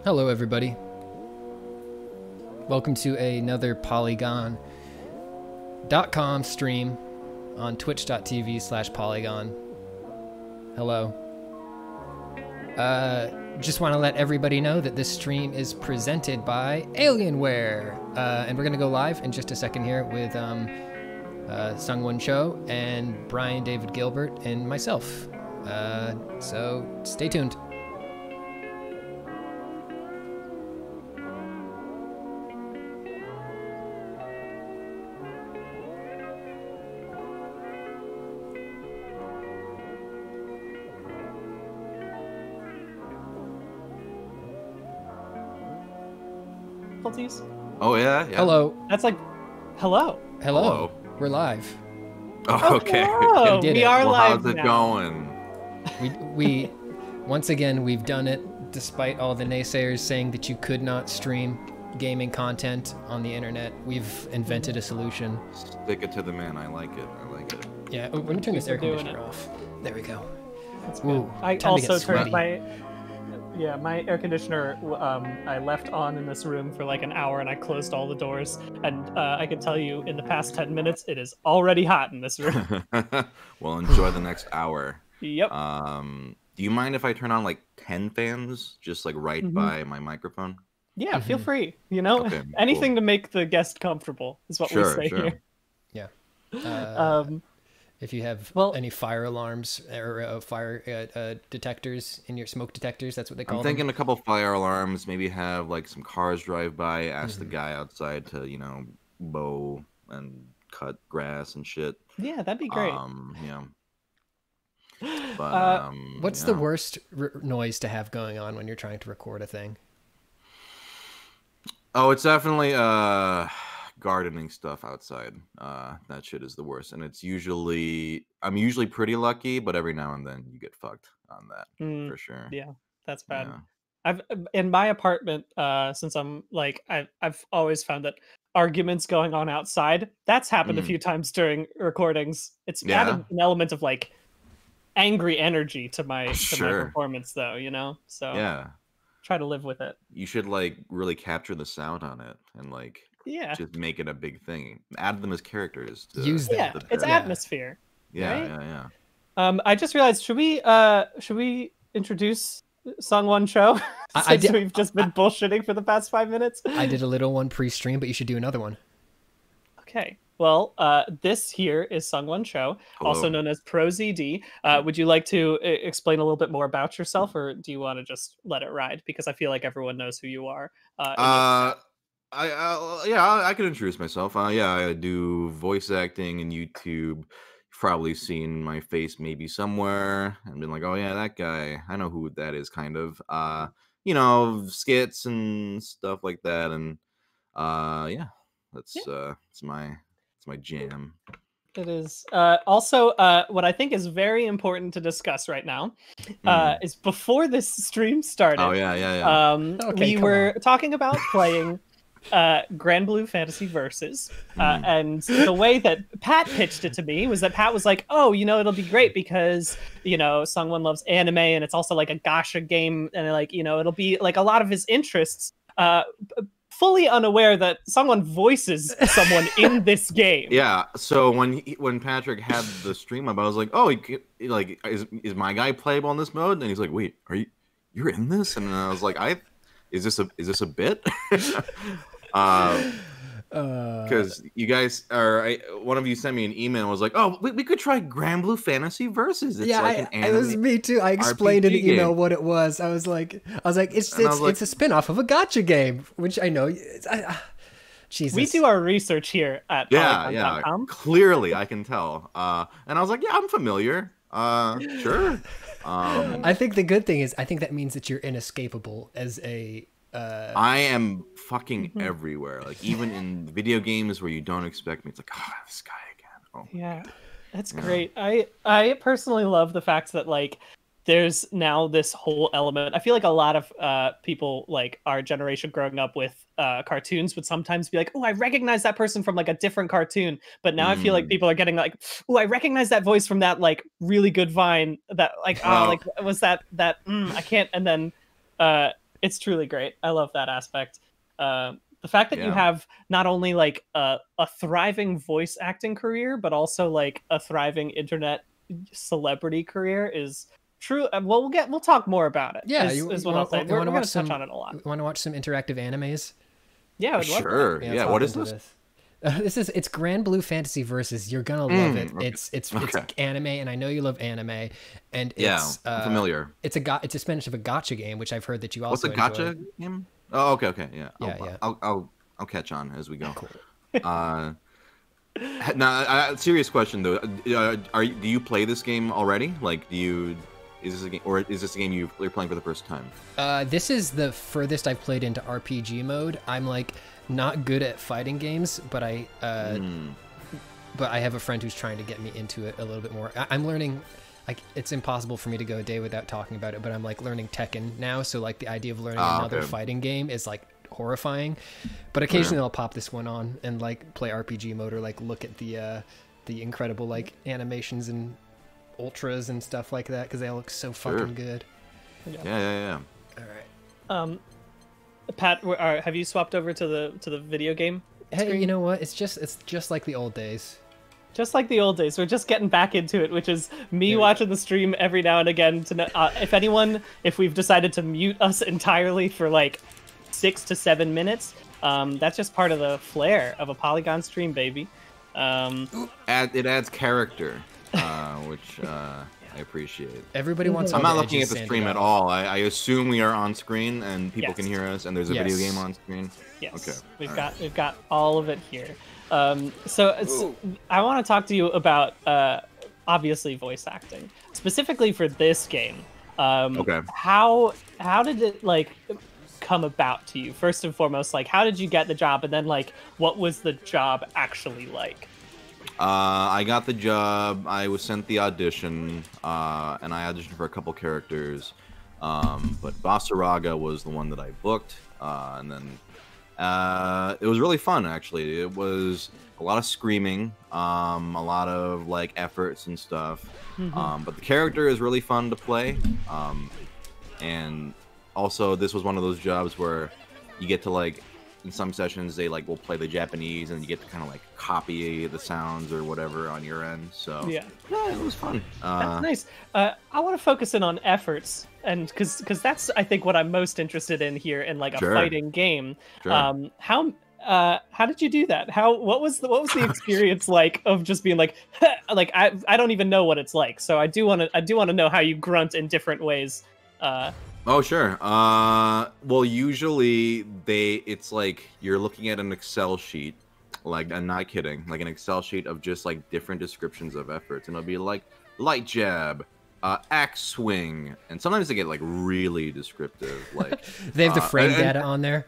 Hello, everybody. Welcome to another Polygon.com stream on twitch.tv/Polygon. Hello. Just want to let everybody know that this stream is presented by Alienware. And we're going to go live in just a second here with SungWon Cho and David Gilbert and myself. So stay tuned. Oh yeah. Hello. That's like, hello. Hello. We're live. Oh, okay. Hello. We are Well, live how's it now. going? We once again we've done it despite all the naysayers saying that you could not stream gaming content on the internet. We've invented a solution. Stick it to the man. I like it. Yeah. Oh, let me turn this air Doing conditioner it. off. There we go. That's good. Ooh, I time to get also turned sweaty. my air conditioner. I left on in this room for like an hour, and I closed all the doors. And I can tell you, in the past 10 minutes, it is already hot in this room. Well, enjoy the next hour. Yep. Do you mind if I turn on like 10 fans, just like right by my microphone? Yeah, feel free. You know, Okay, anything cool. to make the guest comfortable is what we say here. Yeah. If you have any fire alarms or fire detectors in your smoke detectors, that's what they call I'm them. thinking a couple fire alarms. Maybe have like some cars drive by. Ask the guy outside to mow and cut grass and shit. Yeah, that'd be great. Yeah. But What's the worst noise to have going on when you're trying to record a thing? Oh, it's definitely gardening stuff outside. That shit is the worst, and I'm usually pretty lucky, but every now and then you get fucked on that for sure. Yeah, that's bad. Yeah. I've in my apartment, since I'm like I've always found that arguments going on outside, that's happened a few times during recordings. It's added an element of like angry energy to my performance, though. So Yeah, try to live with it. you should like really capture the sound on it and like just make it a big thing. Add them as characters. Use that. Yeah, it's atmosphere. Yeah. I just realized, should we introduce SungWon Cho? Since we've just been bullshitting for the past 5 minutes. I did a little one pre-stream, but you should do another one. Okay. Well, this here is SungWon Cho, also known as ProZD. Would you like to explain a little bit more about yourself, or do you want to just let it ride? Because I feel like everyone knows who you are. I can introduce myself. I do voice acting and YouTube. You've probably seen my face maybe somewhere and been like, oh yeah, that guy. I know who that is, kind of. Skits and stuff like that. And it's my jam. It is. Also, what I think is very important to discuss right now is before this stream started. Oh yeah. We were talking about playing Granblue Fantasy Versus, and the way that Pat pitched it to me was that Pat was like, "Oh, it'll be great because SungWon loves anime, and it's also like a gacha game, and like it'll be like a lot of his interests." Fully unaware that someone voices someone in this game. Yeah. So when Patrick had the stream up, I was like, "Oh, is my guy playable in this mode?" And he's like, "Wait, you're in this?" And I was like, "Is this a bit?" Because you guys one of you sent me an email and was like, "Oh, we could try Granblue Fantasy Versus." It's it was me too. I explained in the email what it was. I was like, it's a spin-off of a gacha game, which I know. Jesus. We do our research here at Polygon.com. Clearly, I can tell. And I was like, yeah, I'm familiar. Sure. I think the good thing is, I think that means that you're inescapable as a. I am fucking everywhere. Like even in video games where you don't expect me, it's like, this guy again. Oh, yeah, that's great. I personally love the fact that like there's now this whole element. I feel like a lot of people like our generation growing up with cartoons would sometimes be like, oh, I recognize that person from like a different cartoon. But now I feel like people are getting like, oh, I recognize that voice from that like really good Vine that like, like was that I can't. And then It's truly great. I love that aspect. The fact that you Yeah. have not only like a thriving voice acting career, but also like a thriving internet celebrity career is true. Well, we'll talk more about it. Yeah, is what I'll say. We're going to touch on it a lot. Want to watch some interactive animes? Yeah, I would love Sure. that. let's Yeah. hop What is into this? It's Granblue Fantasy Versus. You're gonna love it. Okay. It's Okay. anime, and I know you love anime. And Yeah, it's I'm familiar. It's a spin-off of a gotcha game, which I've heard that you What's also a gotcha enjoy. game? Oh, okay. Yeah. Yeah, I'll catch on as we go. Cool. Now, serious question though. Do you play this game already? Like, is this a game, or is this a game you're playing for the first time? This is the furthest I've played into RPG mode. I'm like not good at fighting games, but I have a friend who's trying to get me into it a little bit more. I'm learning. Like, it's impossible for me to go a day without talking about it, but I'm like learning Tekken now, so like the idea of learning another fighting game is like horrifying. But occasionally I'll pop this one on and like play RPG mode, or like look at the incredible like animations and ultras and stuff like that, because they all look so fucking good. Yeah. All right. Pat, have you swapped over to the video game? Hey, screen? you know what? It's just like the old days. Just like the old days, we're just getting back into it, which is me watching the stream every now and again. To know, if we've decided to mute us entirely for like 6 to 7 minutes, that's just part of the flair of a Polygon stream, baby. It adds character, which I appreciate. Everybody wants. I'm all not the looking at edges the stream sanded at off. all. I assume we are on screen and people Yes. can hear us, and there's a video game on screen. Yes. Okay. We've got all of it here. So I want to talk to you about obviously voice acting, specifically for this game. Okay. How did it like come about to you? First and foremost, like how did you get the job, and then like what was the job actually like? I got the job. I was sent the audition, and I auditioned for a couple characters. But Basaraga was the one that I booked, and then it was really fun. Actually, it was a lot of screaming, a lot of like efforts and stuff. But the character is really fun to play, and also this was one of those jobs where you get to like. In some sessions, they like will play the Japanese, and you get to kind of like copy the sounds or whatever on your end. So Yeah, it was fun. that's nice. I want to focus in on efforts, and because that's I think what I'm most interested in here in like a Sure. fighting game. Sure. How did you do that? What was the experience like of just being like like I don't even know what it's like. So I do want to know how you grunt in different ways. Oh, sure. Well, usually it's like you're looking at an Excel sheet, like, I'm not kidding, like an Excel sheet of just like different descriptions of efforts, and it'll be like light jab, axe swing, and sometimes they get like really descriptive, like They have the frame data on there.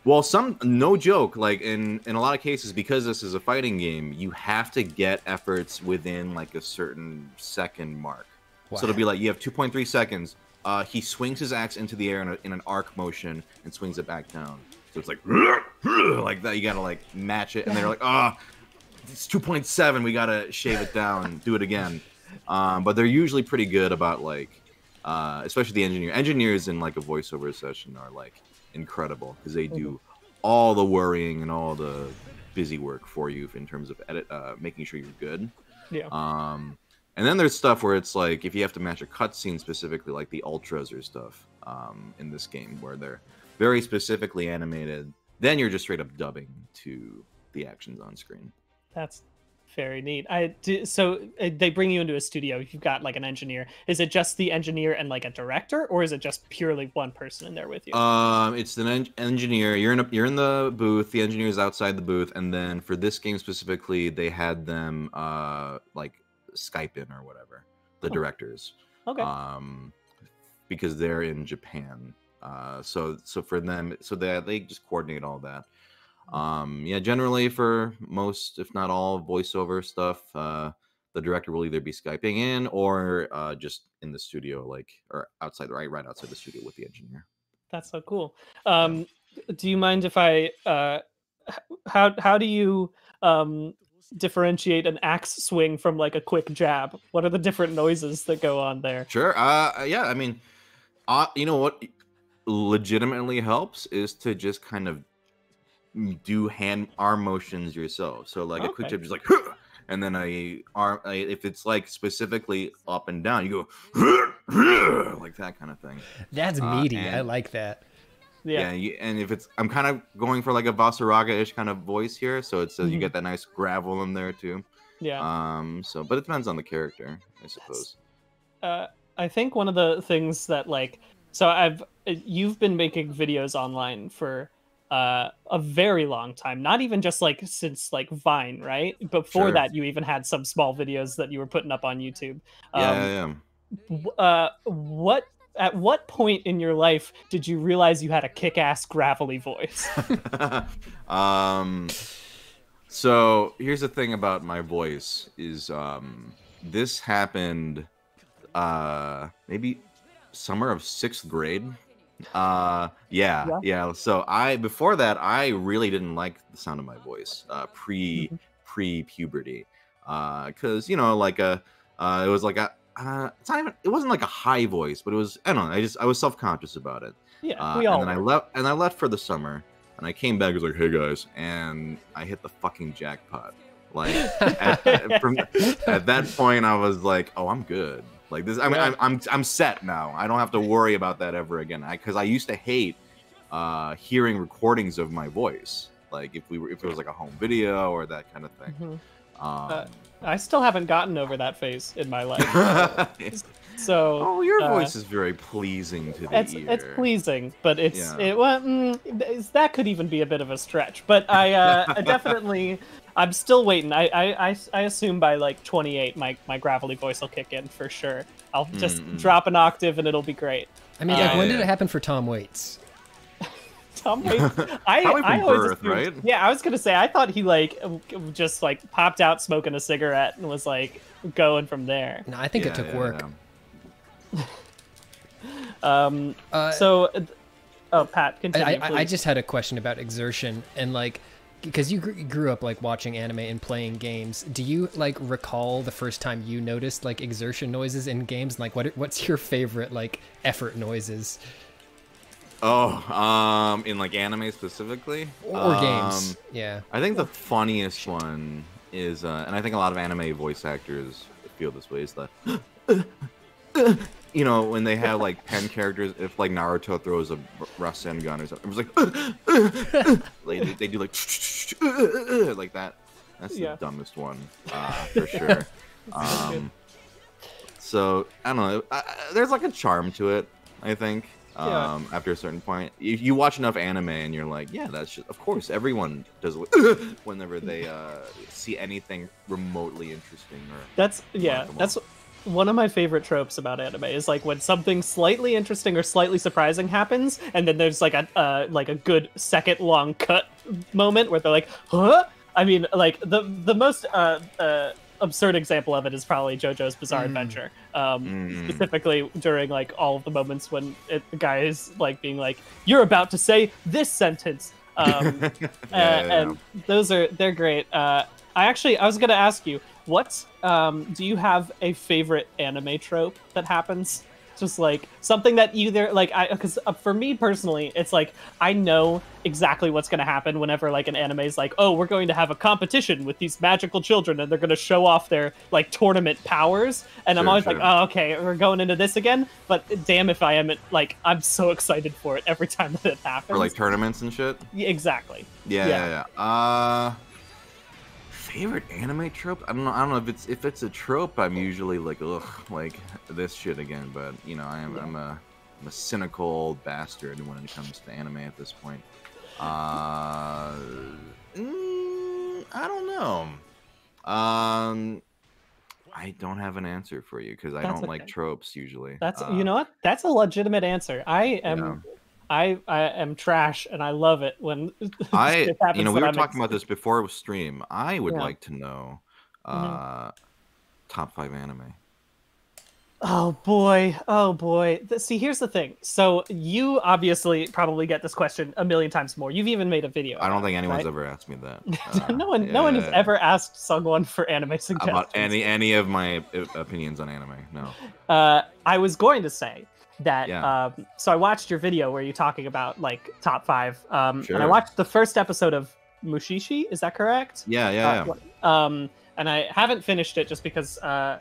well, no joke, like in a lot of cases, because this is a fighting game, you have to get efforts within like a certain second mark. Wow. So it'll be like you have 2.3 seconds. He swings his axe into the air in an arc motion and swings it back down. So it's like that. You gotta like match it, and they're like, it's 2.7. We gotta shave it down. Do it again. But they're usually pretty good about like, especially the engineers in like a voiceover session are like incredible because they do all the worrying and all the busy work for you in terms of making sure you're good. Yeah. And then there's stuff where it's like if you have to match a cutscene specifically, like the ultras or stuff in this game where they're very specifically animated, then you're just straight up dubbing to the actions on screen. That's very neat. So they bring you into a studio. You've got like an engineer. Is it just the engineer and like a director, or is it just purely one person in there with you? It's an engineer. You're in the booth. The engineer's outside the booth, and then for this game specifically, they had them like Skype in or whatever, the directors. Okay. Because they're in Japan. So for them, so they just coordinate all that. Yeah, generally for most, if not all, voiceover stuff, the director will either be Skyping in or just in the studio, like or outside, right outside the studio with the engineer. That's so cool. Do you mind if I? How do you differentiate an axe swing from like a quick jab? What are the different noises that go on there? Sure. Yeah. I mean, you know what? legitimately helps is to just kind of do arm motions yourself. So like a quick tip, just like, and then if it's like specifically up and down, you go like that kind of thing. That's meaty. I like that. Yeah, and if it's, I'm kind of going for like a Vasaraga-ish kind of voice here, so it's you get that nice gravel in there too. Yeah. So, but it depends on the character, I suppose. I think one of the things that like, so you've been making videos online for a very long time, not even just like since like Vine, right? Before that, you even had some small videos that you were putting up on YouTube. At what point in your life did you realize you had a kick-ass gravelly voice? So here's the thing about my voice is this happened maybe summer of 6th grade. Yeah. So before that, I really didn't like the sound of my voice pre-puberty, because like it was like it wasn't like a high voice, but it was, I don't know, I was self-conscious about it. Yeah, we all and then I left for the summer, and I came back, I was like, hey guys, and I hit the fucking jackpot. Like at that point I was like, oh, I'm good. Like this, I'm set now. I don't have to worry about that ever again. Because I used to hate hearing recordings of my voice, like if it was like a home video or that kind of thing. I still haven't gotten over that phase in my life. So your voice is very pleasing to the ear. It's pleasing, but that could even be a bit of a stretch. But I definitely, I'm still waiting. I assume by like 28, my gravelly voice will kick in for sure. I'll just drop an octave and it'll be great. I mean, when did it happen for Tom Waits? Tom Waits. I always assumed, right? Yeah, I was gonna say I thought he like just like popped out smoking a cigarette and was like going from there. No, I think it took work. Pat, continue. I just had a question about exertion and like, because you grew up like watching anime and playing games. Do you like recall the first time you noticed like exertion noises in games? Like, what's your favorite like effort noises? Oh, in like anime specifically, or games? Yeah, I think the funniest one is, and I think a lot of anime voice actors feel this way, is that when they have like 10 characters, if like Naruto throws a Rasengan or something, it was like they do like that. That's the dumbest one for sure. So I don't know. There's like a charm to it, I think. After a certain point, you watch enough anime and you're like, yeah, that's just, of course everyone does whenever they see anything remotely interesting. Or that's one of my favorite tropes about anime is like when something slightly interesting or slightly surprising happens, and then there's like a good second long cut moment where they're like, huh? I mean, like the most absurd example of it is probably JoJo's Bizarre Adventure, specifically during like all of the moments when the guy is like being like, "You're about to say this sentence," and they're great. I was gonna ask you, do you have a favorite anime trope that happens? Just like something that either like because for me personally, it's like I know exactly what's going to happen whenever like an anime is like, oh, we're going to have a competition with these magical children and they're going to show off their like tournament powers, and I'm always like, oh, okay, we're going into this again. But damn, if I am like, I'm so excited for it every time that it happens. For like tournaments and shit. Yeah, exactly. Yeah. Favorite anime trope? I don't know if it's a trope. I'm usually like, ugh, like this shit again. But I'm a cynical old bastard when it comes to anime at this point. I don't know. I don't have an answer for you because I don't like tropes usually. That's you know what? That's a legitimate answer. I am trash, and I love it when we were talking about this before we stream. I would like to know top 5 anime. Oh boy. See, here's the thing. So you obviously probably get this question a million times more. You've even made a video. I don't think anyone's ever asked me that. No one has ever asked SungWon for anime suggestions about any of my opinions on anime. No. I was going to say, that so I watched your video where you're talking about like top 5, and I Sure. watched the first episode of Mushishi. Is that correct? Yeah. And I haven't finished it just because I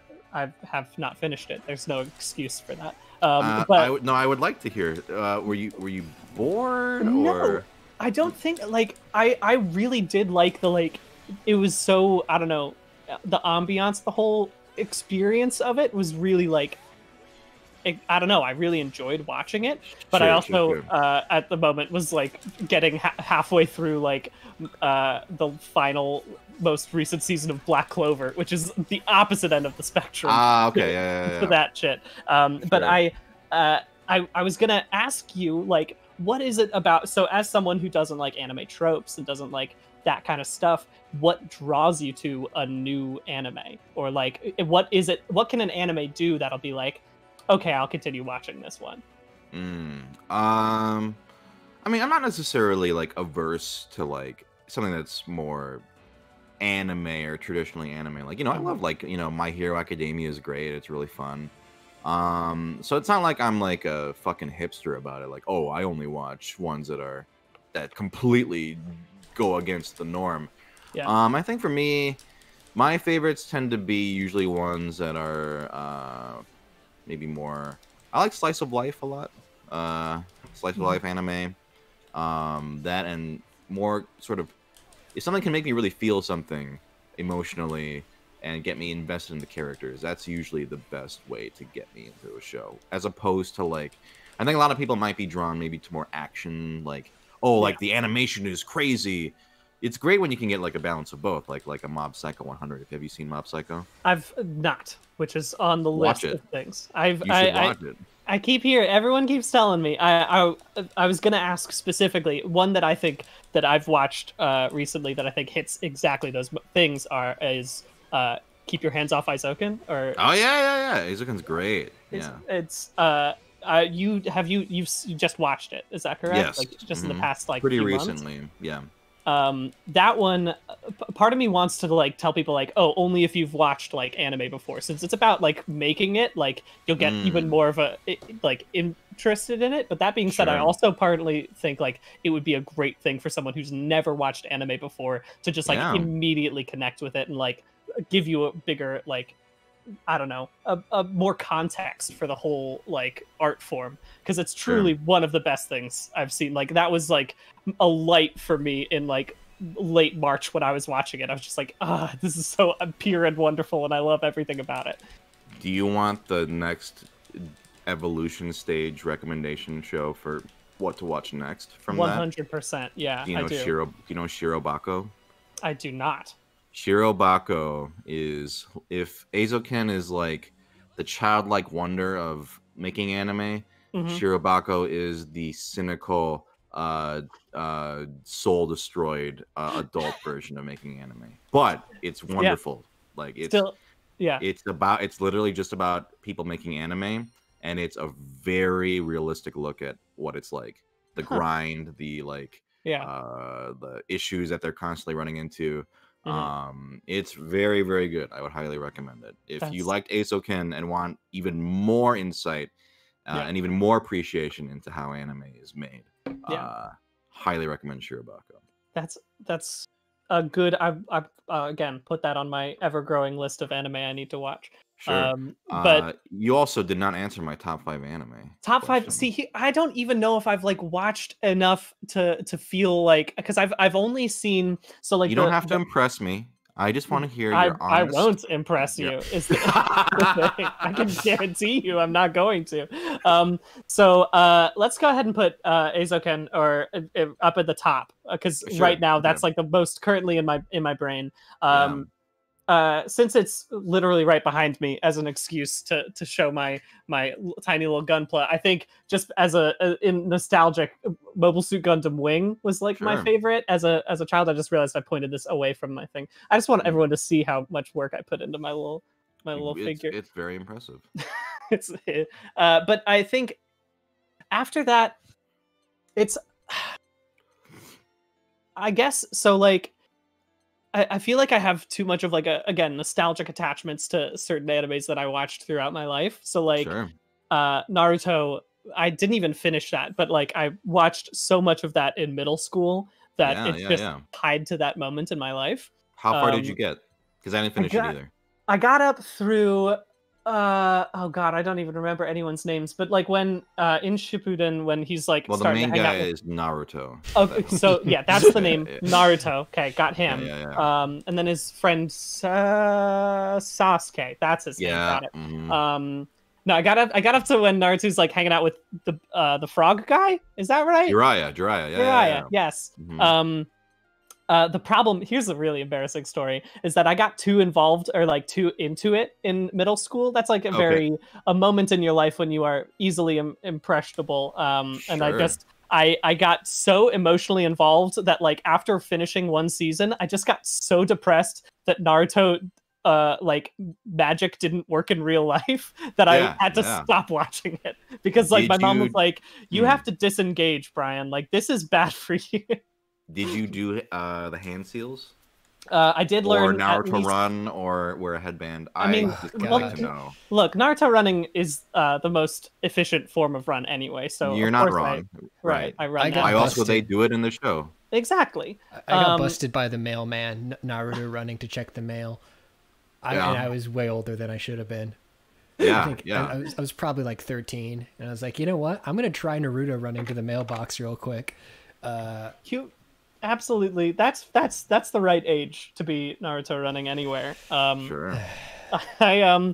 have not finished it. There's no excuse for that. But I would like to hear. Were you bored no, or? I don't think like I really did like the like. It was so, I don't know, the ambiance, the whole experience of it was really like. I don't know. I really enjoyed watching it, but I also at the moment was like getting halfway through like the final, most recent season of Black Clover, which is the opposite end of the spectrum. Okay, for that shit. But I was gonna ask you like, what is it about? So as someone who doesn't like anime tropes and doesn't like that kind of stuff, what draws you to a new anime, or like what is it? What can an anime do that'll be like, okay, I'll continue watching this one? I mean, I'm not necessarily like averse to like something that's more anime or traditionally anime. Like, I love like, My Hero Academia is great. It's really fun. So it's not like I'm like a fucking hipster about it. Like, oh, I only watch ones that completely go against the norm. Yeah. I think for me, my favorites tend to be usually ones that are maybe more. I like slice of life a lot. Slice of life anime. That and more sort of, if something can make me really feel something emotionally and get me invested in the characters, that's usually the best way to get me into a show. As opposed to like, I think a lot of people might be drawn maybe to more action, like, oh, like the animation is crazy. It's great when you can get like a balance of both, like a Mob Psycho 100. Have you seen Mob Psycho? I've not, which is on the list of things. You should watch it. I keep hearing, everyone keeps telling me. I was gonna ask specifically one that I think that I've watched recently that I think hits exactly those things is Keep Your Hands Off Aizoken. Or oh yeah, Aizoken's great. It's you've just watched it, is that correct? Yes. Like just in the past like pretty few recently months? Yeah. That one, part of me wants to like tell people like, oh, only if you've watched like anime before, since it's about like making it, like you'll get even more of a like interested in it. But that being said, I also partly think like it would be a great thing for someone who's never watched anime before to just like immediately connect with it and like give you a bigger like, I don't know, a more context for the whole like art form, because it's truly one of the best things I've seen. Like that was like a light for me in like late March when I was watching it. I was just like, this is so pure and wonderful, and I love everything about it. Do you want the next evolution stage recommendation show for what to watch next from 100%, yeah. Do you know Shirobako? I do not. Shirobako is, if Aizoken is like the childlike wonder of making anime, Shirobako is the cynical, soul-destroyed adult version of making anime. But it's wonderful. Like it's still, it's literally just about people making anime, and it's a very realistic look at what it's like. The grind, the like, the issues that they're constantly running into. It's very, very good. I would highly recommend it. If you liked Aizoken and want even more insight and even more appreciation into how anime is made, highly recommend Shirobako. That's a good. I've again put that on my ever-growing list of anime I need to watch. Sure. But you also did not answer my top 5 anime. Top question. 5. See, I don't even know if I've like watched enough to feel like, because I've only seen, so like you don't have to impress me. I just want to hear your honest. I won't impress you. Is the thing. I can guarantee you, I'm not going to. So let's go ahead and put Aizoken or up at the top, because right now that's like the most currently in my brain. Since it's literally right behind me as an excuse to show my tiny little gunpla, I think just as in nostalgic, Mobile Suit Gundam Wing was like my favorite as a child. I just realized I pointed this away from my thing. I just want everyone to see how much work I put into my little figure. It's very impressive. But I think after that, it's, I guess so. Like, I feel like I have too much of like again nostalgic attachments to certain animes that I watched throughout my life. So like Naruto, I didn't even finish that, but like I watched so much of that in middle school that it's just tied to that moment in my life. How far did you get? Because I didn't finish it either. I got up through oh god, I don't even remember anyone's names, but like when in Shippuden, when he's like, well, the main guy is Naruto. Okay, so yeah, that's the name. Naruto. Okay, got him. Yeah. And then his friend Sasuke, that's his name. Got it. No, I got up to when Naruto's like hanging out with the frog guy. Is that right? Jiraiya. Yes. The problem, here's a really embarrassing story, is that I got too involved or like too into it in middle school. That's like a moment in your life when you are easily impressionable. And I guess I got so emotionally involved that like after finishing one season, I just got so depressed that Naruto like magic didn't work in real life that I had to stop watching it because like my mom was like, you have to disengage, Brian. Like this is bad for you. Did you do the hand seals? I did learn. Or Naruto run, or wear a headband. I mean, like to know. Look, Naruto running is the most efficient form of run anyway. So you're not wrong. Right. I run. Why else would they do it in the show? Exactly. I got busted by the mailman, Naruto running to check the mail. And I was way older than I should have been. I was probably like 13, and I was like, you know what? I'm gonna try Naruto running to the mailbox real quick. Absolutely, that's the right age to be Naruto running anywhere. Sure. I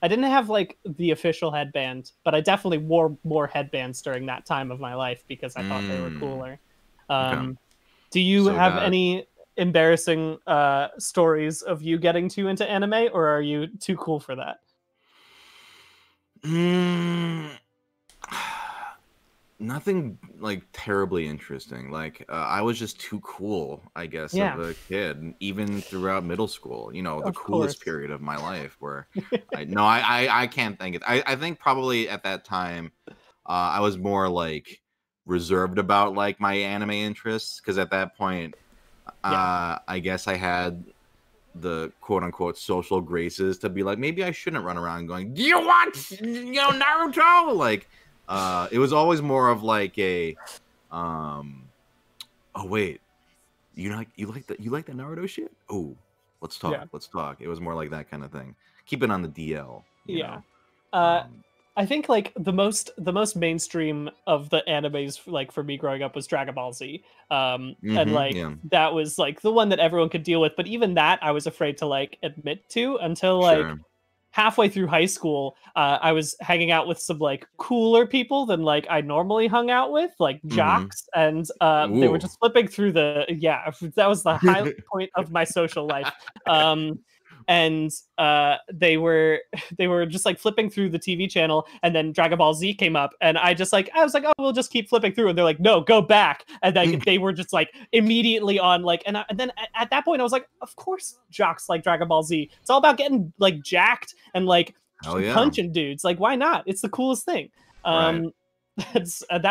didn't have like the official headband, but I definitely wore more headbands during that time of my life because I thought they were cooler. Do you have any embarrassing stories of you getting too into anime, or are you too cool for that? Nothing like terribly interesting. Like I was just too cool, I guess, as a kid, even throughout middle school. You know, the coolest period of my life. Where I can't think it. I think probably at that time, I was more like reserved about like my anime interests because at that point, I guess I had the quote unquote social graces to be like, maybe I shouldn't run around going, do you want Naruto? Like. It was always more of like a, oh wait, you like that Naruto shit? Oh, let's talk. Let's talk. It was more like that kind of thing. Keep it on the DL. You know? I think like the most mainstream of the animes like for me growing up was Dragon Ball Z. And like that was like the one that everyone could deal with. But even that I was afraid to like admit to until like halfway through high school. I was hanging out with some like cooler people than like I normally hung out with, like jocks, and they were just flipping through the that was the high point of my social life. And they were just like flipping through the TV channel, and then Dragon Ball Z came up, and I was like, oh, we'll just keep flipping through, and they're like, no, go back, and then they were just like immediately on like, and then at that point I was like, of course jocks like Dragon Ball Z. It's all about getting like jacked and like punching dudes. Like, why not? It's the coolest thing. That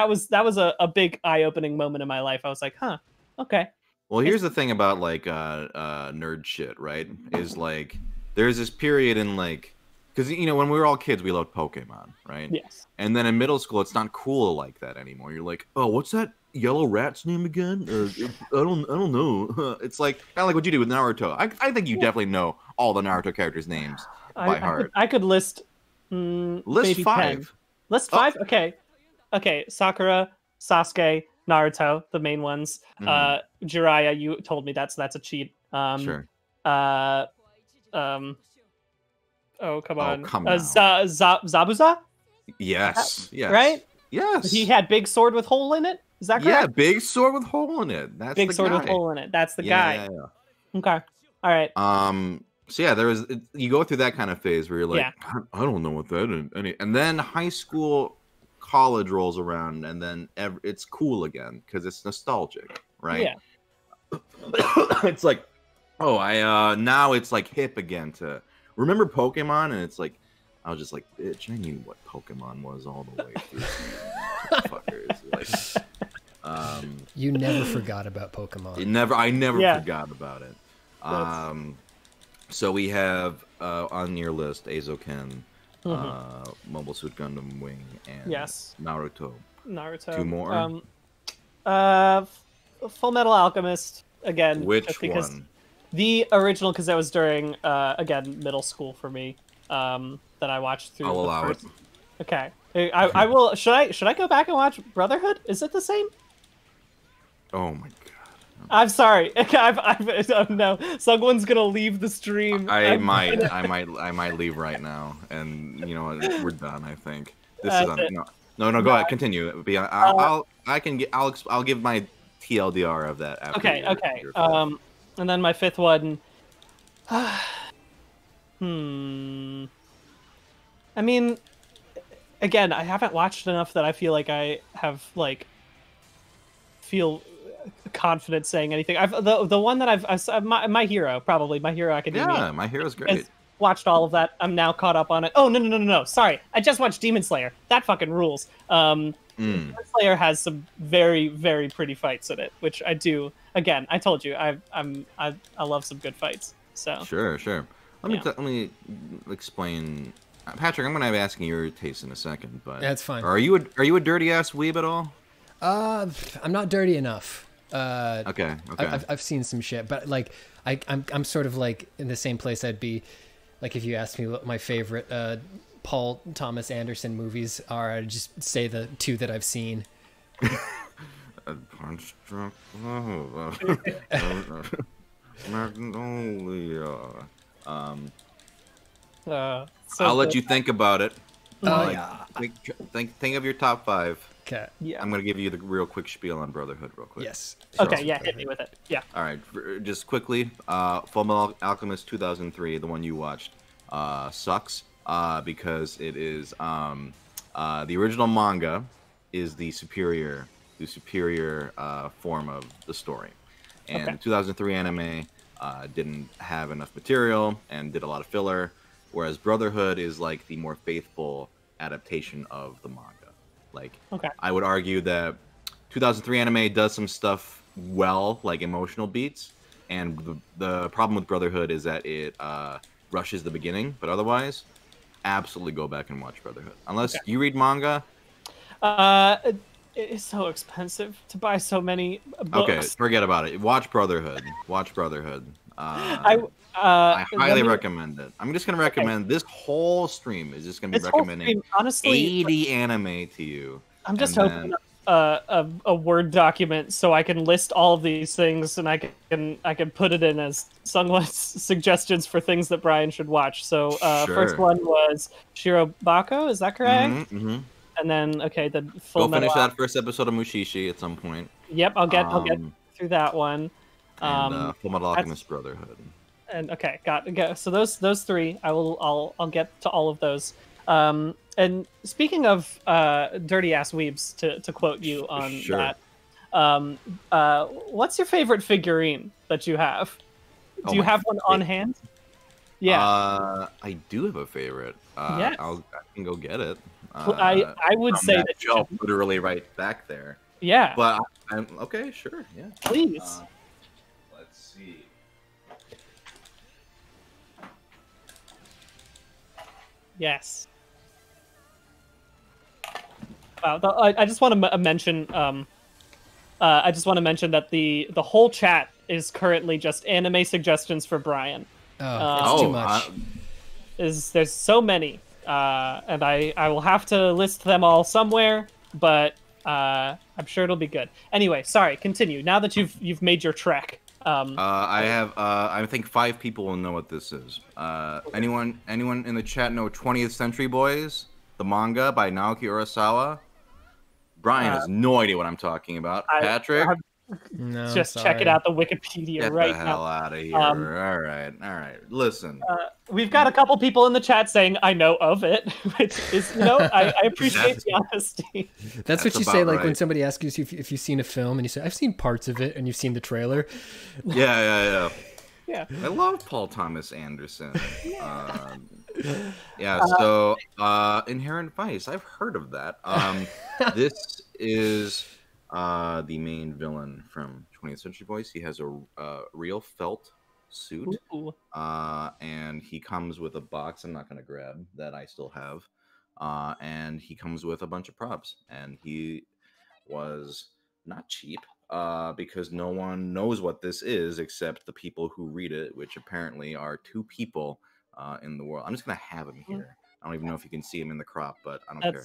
was a big eye-opening moment in my life. I was like, huh, okay. Well, here's the thing about like nerd shit, right? Is like there's this period in like, because you know when we were all kids we loved Pokemon, right? Yes. And then in middle school it's not cool like that anymore. You're like, oh, what's that yellow rat's name again? I don't know. It's like kind of like what you do with Naruto. I think you definitely know all the Naruto characters' names by heart. I could list list 5. 10. List 5. Okay. Sakura, Sasuke, Naruto, the main ones. Jiraiya, you told me that's a cheat. Sure. Oh, come on. Zabuza? Yes. Right? Yes. He had big sword with hole in it? Is that correct? Yeah, big sword with hole in it. That's big the sword guy. with hole in it. That's the guy. Yeah. Okay. All right. So yeah, you go through that kind of phase where you're like, I don't know what that is. And then high school, college rolls around, and then it's cool again because it's nostalgic, right? Yeah. It's like, oh, now it's like hip again to remember Pokemon, and it's like, I was just like, bitch, I knew what Pokemon was all the way through. Fuckers, like, you never forgot about Pokemon. I never forgot about it. So we have on your list Eizouken, Mobile Suit Gundam Wing, and Yes. Naruto. 2 Naruto. more. Full Metal Alchemist again. Which just because one? The original, because that was during again middle school for me. That I watched through. I'll allow it. Okay, I will. Should I go back and watch Brotherhood? Is it the same? Oh my god. I'm sorry. No, someone's gonna leave the stream. I might leave right now, and you know what? We're done. I think this is no. Go ahead, continue. I'll give my TLDR of that. After Okay. And then my fifth one. I mean, again, I haven't watched enough that I feel like I have feel confident saying anything. The one that I've My Hero, probably My Hero Academia. Yeah, My Hero's great. Watched all of that. I'm now caught up on it. Oh no! Sorry, I just watched Demon Slayer. That fucking rules. Demon Slayer has some very, very pretty fights in it, which I do. Again, I told you, I love some good fights. So sure. Let me explain. Patrick, I'm gonna be asking your taste in a second, but that's fine. Are you a dirty ass weeb at all? I'm not dirty enough. Okay. I've seen some shit, but I'm sort of like in the same place I'd be, like if you asked me what my favorite Paul Thomas Anderson movies are, I'd just say the 2 that I've seen. Punch Drunk Magnolia. I'll let you think about it. Think of your top 5. Okay. Yeah. I'm gonna give you the real quick spiel on Brotherhood, real quick. Yes. Okay. Yeah. Hit me with it. Yeah. All right. Just quickly, Fullmetal Alchemist 2003, the one you watched, sucks because it is the original manga is the superior form of the story, and the 2003 anime didn't have enough material and did a lot of filler, whereas Brotherhood is like the more faithful adaptation of the manga. I would argue that 2003 anime does some stuff well, like emotional beats, and the problem with Brotherhood is that it rushes the beginning, but otherwise, absolutely go back and watch Brotherhood. Unless you read manga. It is so expensive to buy so many books. Okay, forget about it. Watch Brotherhood. I highly recommend it. I'm just going to recommend this whole stream is just going to be recommending honestly, 80 anime to you. I'm just hoping a Word document so I can list all of these things and I can put it in as SungWon's suggestions for things that Brian should watch. So first one was Shirobako, is that correct? Mm-hmm. And then the full. Go finish that first episode of Mushishi at some point. Yep, I'll get through that one. And Fullmetal Alchemist Brotherhood. And got so those 3 I'll get to all of those. And speaking of dirty ass weebs, to quote you on that, what's your favorite figurine that you have? Do you have one on hand? Yeah. I do have a favorite. Yes. I can go get it. I would say that shelf literally right back there. Yeah. But I'm okay. Sure. Yeah. Please. Let's see. Yes. Wow. I just want to mention. I just want to mention that the whole chat is currently just anime suggestions for Brian. It's too much. There's so many, and I will have to list them all somewhere, but I'm sure it'll be good. Anyway, sorry. Continue. Now that you've made your trek. I think 5 people will know what this is. Anyone in the chat know 20th Century Boys, the manga by Naoki Urasawa? Brian has no idea what I'm talking about. Patrick? No, just checking out the Wikipedia right now. Get the hell out of here. All right. Listen. We've got a couple people in the chat saying, I know of it, which is, I appreciate the honesty. That's what you say, like, when somebody asks you if you've seen a film, and you say, I've seen parts of it, and you've seen the trailer. Yeah. Yeah. I love Paul Thomas Anderson. So Inherent Vice, I've heard of that. This is the main villain from 20th Century Boys. He has a real felt suit. Ooh. And he comes with a box I'm not going to grab that I still have. And he comes with a bunch of props. And he was not cheap because no one knows what this is except the people who read it, which apparently are 2 people in the world. I'm just going to have him here. I don't even know if you can see him in the crop, but I don't care.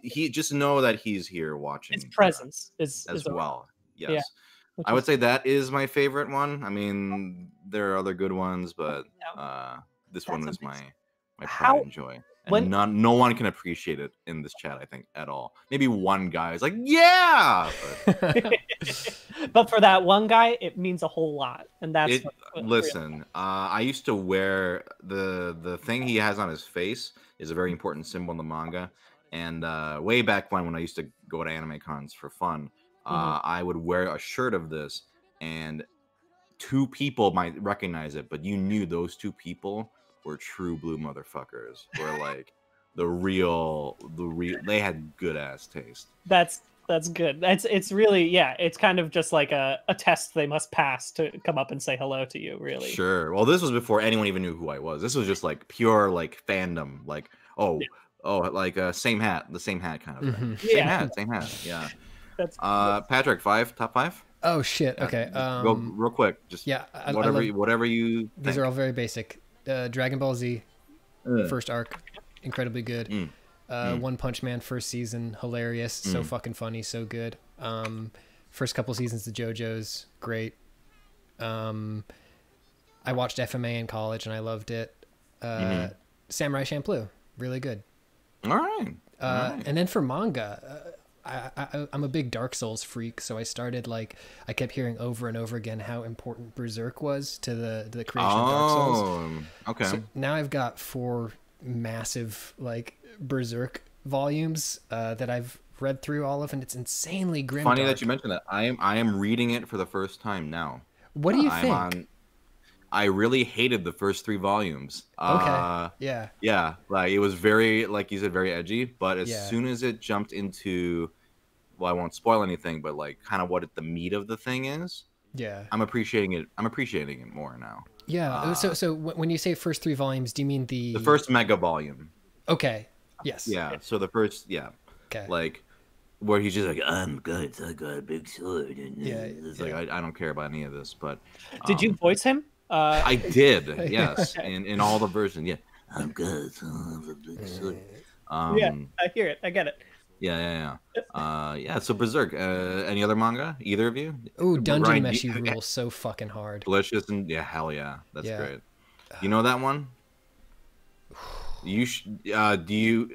He just know that he's here watching. His presence is well. Yes. Yeah. I would say that is my favorite one. I mean, there are other good ones, but this one was my pride and joy. And no one can appreciate it in this chat, I think, at all. Maybe one guy is like, yeah! But for that one guy, it means a whole lot. And that's listen, I used to wear the thing he has on his face is a very important symbol in the manga. And way back when I used to go to anime cons for fun, I would wear a shirt of this, and 2 people might recognize it, but you knew those 2 people were true blue motherfuckers. Were like the real. They had good ass taste. That's good. It's really, yeah. It's kind of just like a test they must pass to come up and say hello to you. Really. Sure. Well, this was before anyone even knew who I was. This was just like pure like fandom. Like like same hat, the same hat kind of thing. Same hat. Yeah. That's Patrick, top 5. Oh shit. Okay. Go real quick. Just whatever you. These are all very basic. Dragon Ball Z, first arc, incredibly good. One Punch Man first season, hilarious, so fucking funny, so good. First couple seasons of JoJo's, great. I watched FMA in college and I loved it. Samurai Champloo, really good. All right. And then for manga, I'm a big Dark Souls freak, so I started I kept hearing over and over again how important Berserk was to the creation of Dark Souls. Okay. So now I've got 4 massive Berserk volumes that I've read through all of, and it's insanely grim. Funny that you mentioned that. I am reading it for the first time now. What do you think? I really hated the first 3 volumes. Okay. Yeah. Like it was very, like you said, very edgy. But as soon as it jumped into, well, I won't spoil anything, but like kind of what the meat of the thing is. Yeah. I'm appreciating it more now. Yeah. So when you say first 3 volumes, do you mean the first mega volume? Okay. Yes. Yeah. So the first, Okay. Like where he's just like, I'm good. I got a big sword. And it's like I don't care about any of this. But did you voice him? I did, yes, in all the versions. Yeah, I'm good. So yeah, I hear it. I get it. Yeah. So Berserk. Any other manga? Either of you? Ooh, Dungeon Meshi rules so fucking hard. Delicious and hell yeah, that's great. You know that one? You do you?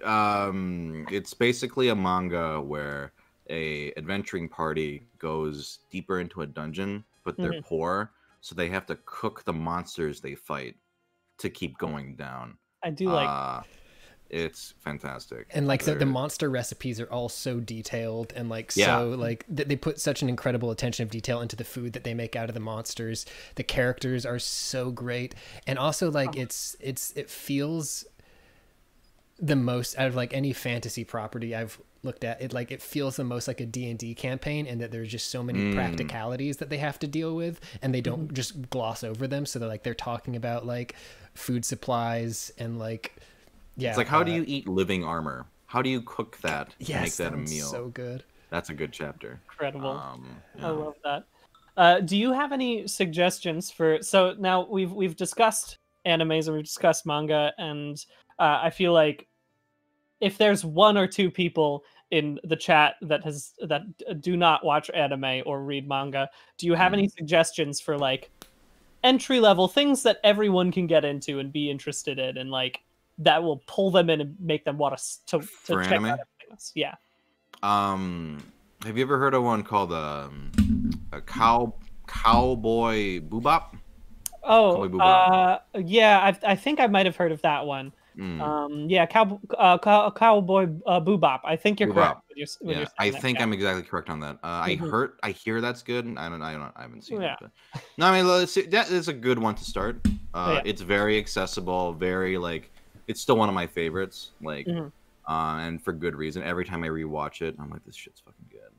It's basically a manga where a adventuring party goes deeper into a dungeon, but they're poor. So they have to cook the monsters they fight to keep going down. I do like. It's fantastic. And the monster recipes are all so detailed and they put such an incredible attention of detail into the food that they make out of the monsters. The characters are so great, and also it feels the most out of any fantasy property I've looked at. It feels the most like a D&D campaign, and that there's just so many practicalities that they have to deal with, and they don't just gloss over them. So they're talking about food supplies and it's like, how do you eat living armor? How do you cook that to make that a meal? So good. That's a good chapter. Incredible. I love that. Do you have any suggestions for? So now we've discussed animes and we've discussed manga, and I feel like if there's 1 or 2 people in the chat that do not watch anime or read manga, do you have any suggestions for entry level things that everyone can get into and be interested in, and that will pull them in and make them want to check anime? out things? Yeah. Have you ever heard of one called a Cowboy Bebop? Oh, yeah. I think I might have heard of that one. Cowboy Bebop. I think you're correct. I think I'm exactly correct on that. I hear that's good. I haven't seen it. But... No, I mean, that is a good one to start. It's very accessible, very it's still one of my favorites. And for good reason. Every time I rewatch it, I'm like, this shit's fucking good.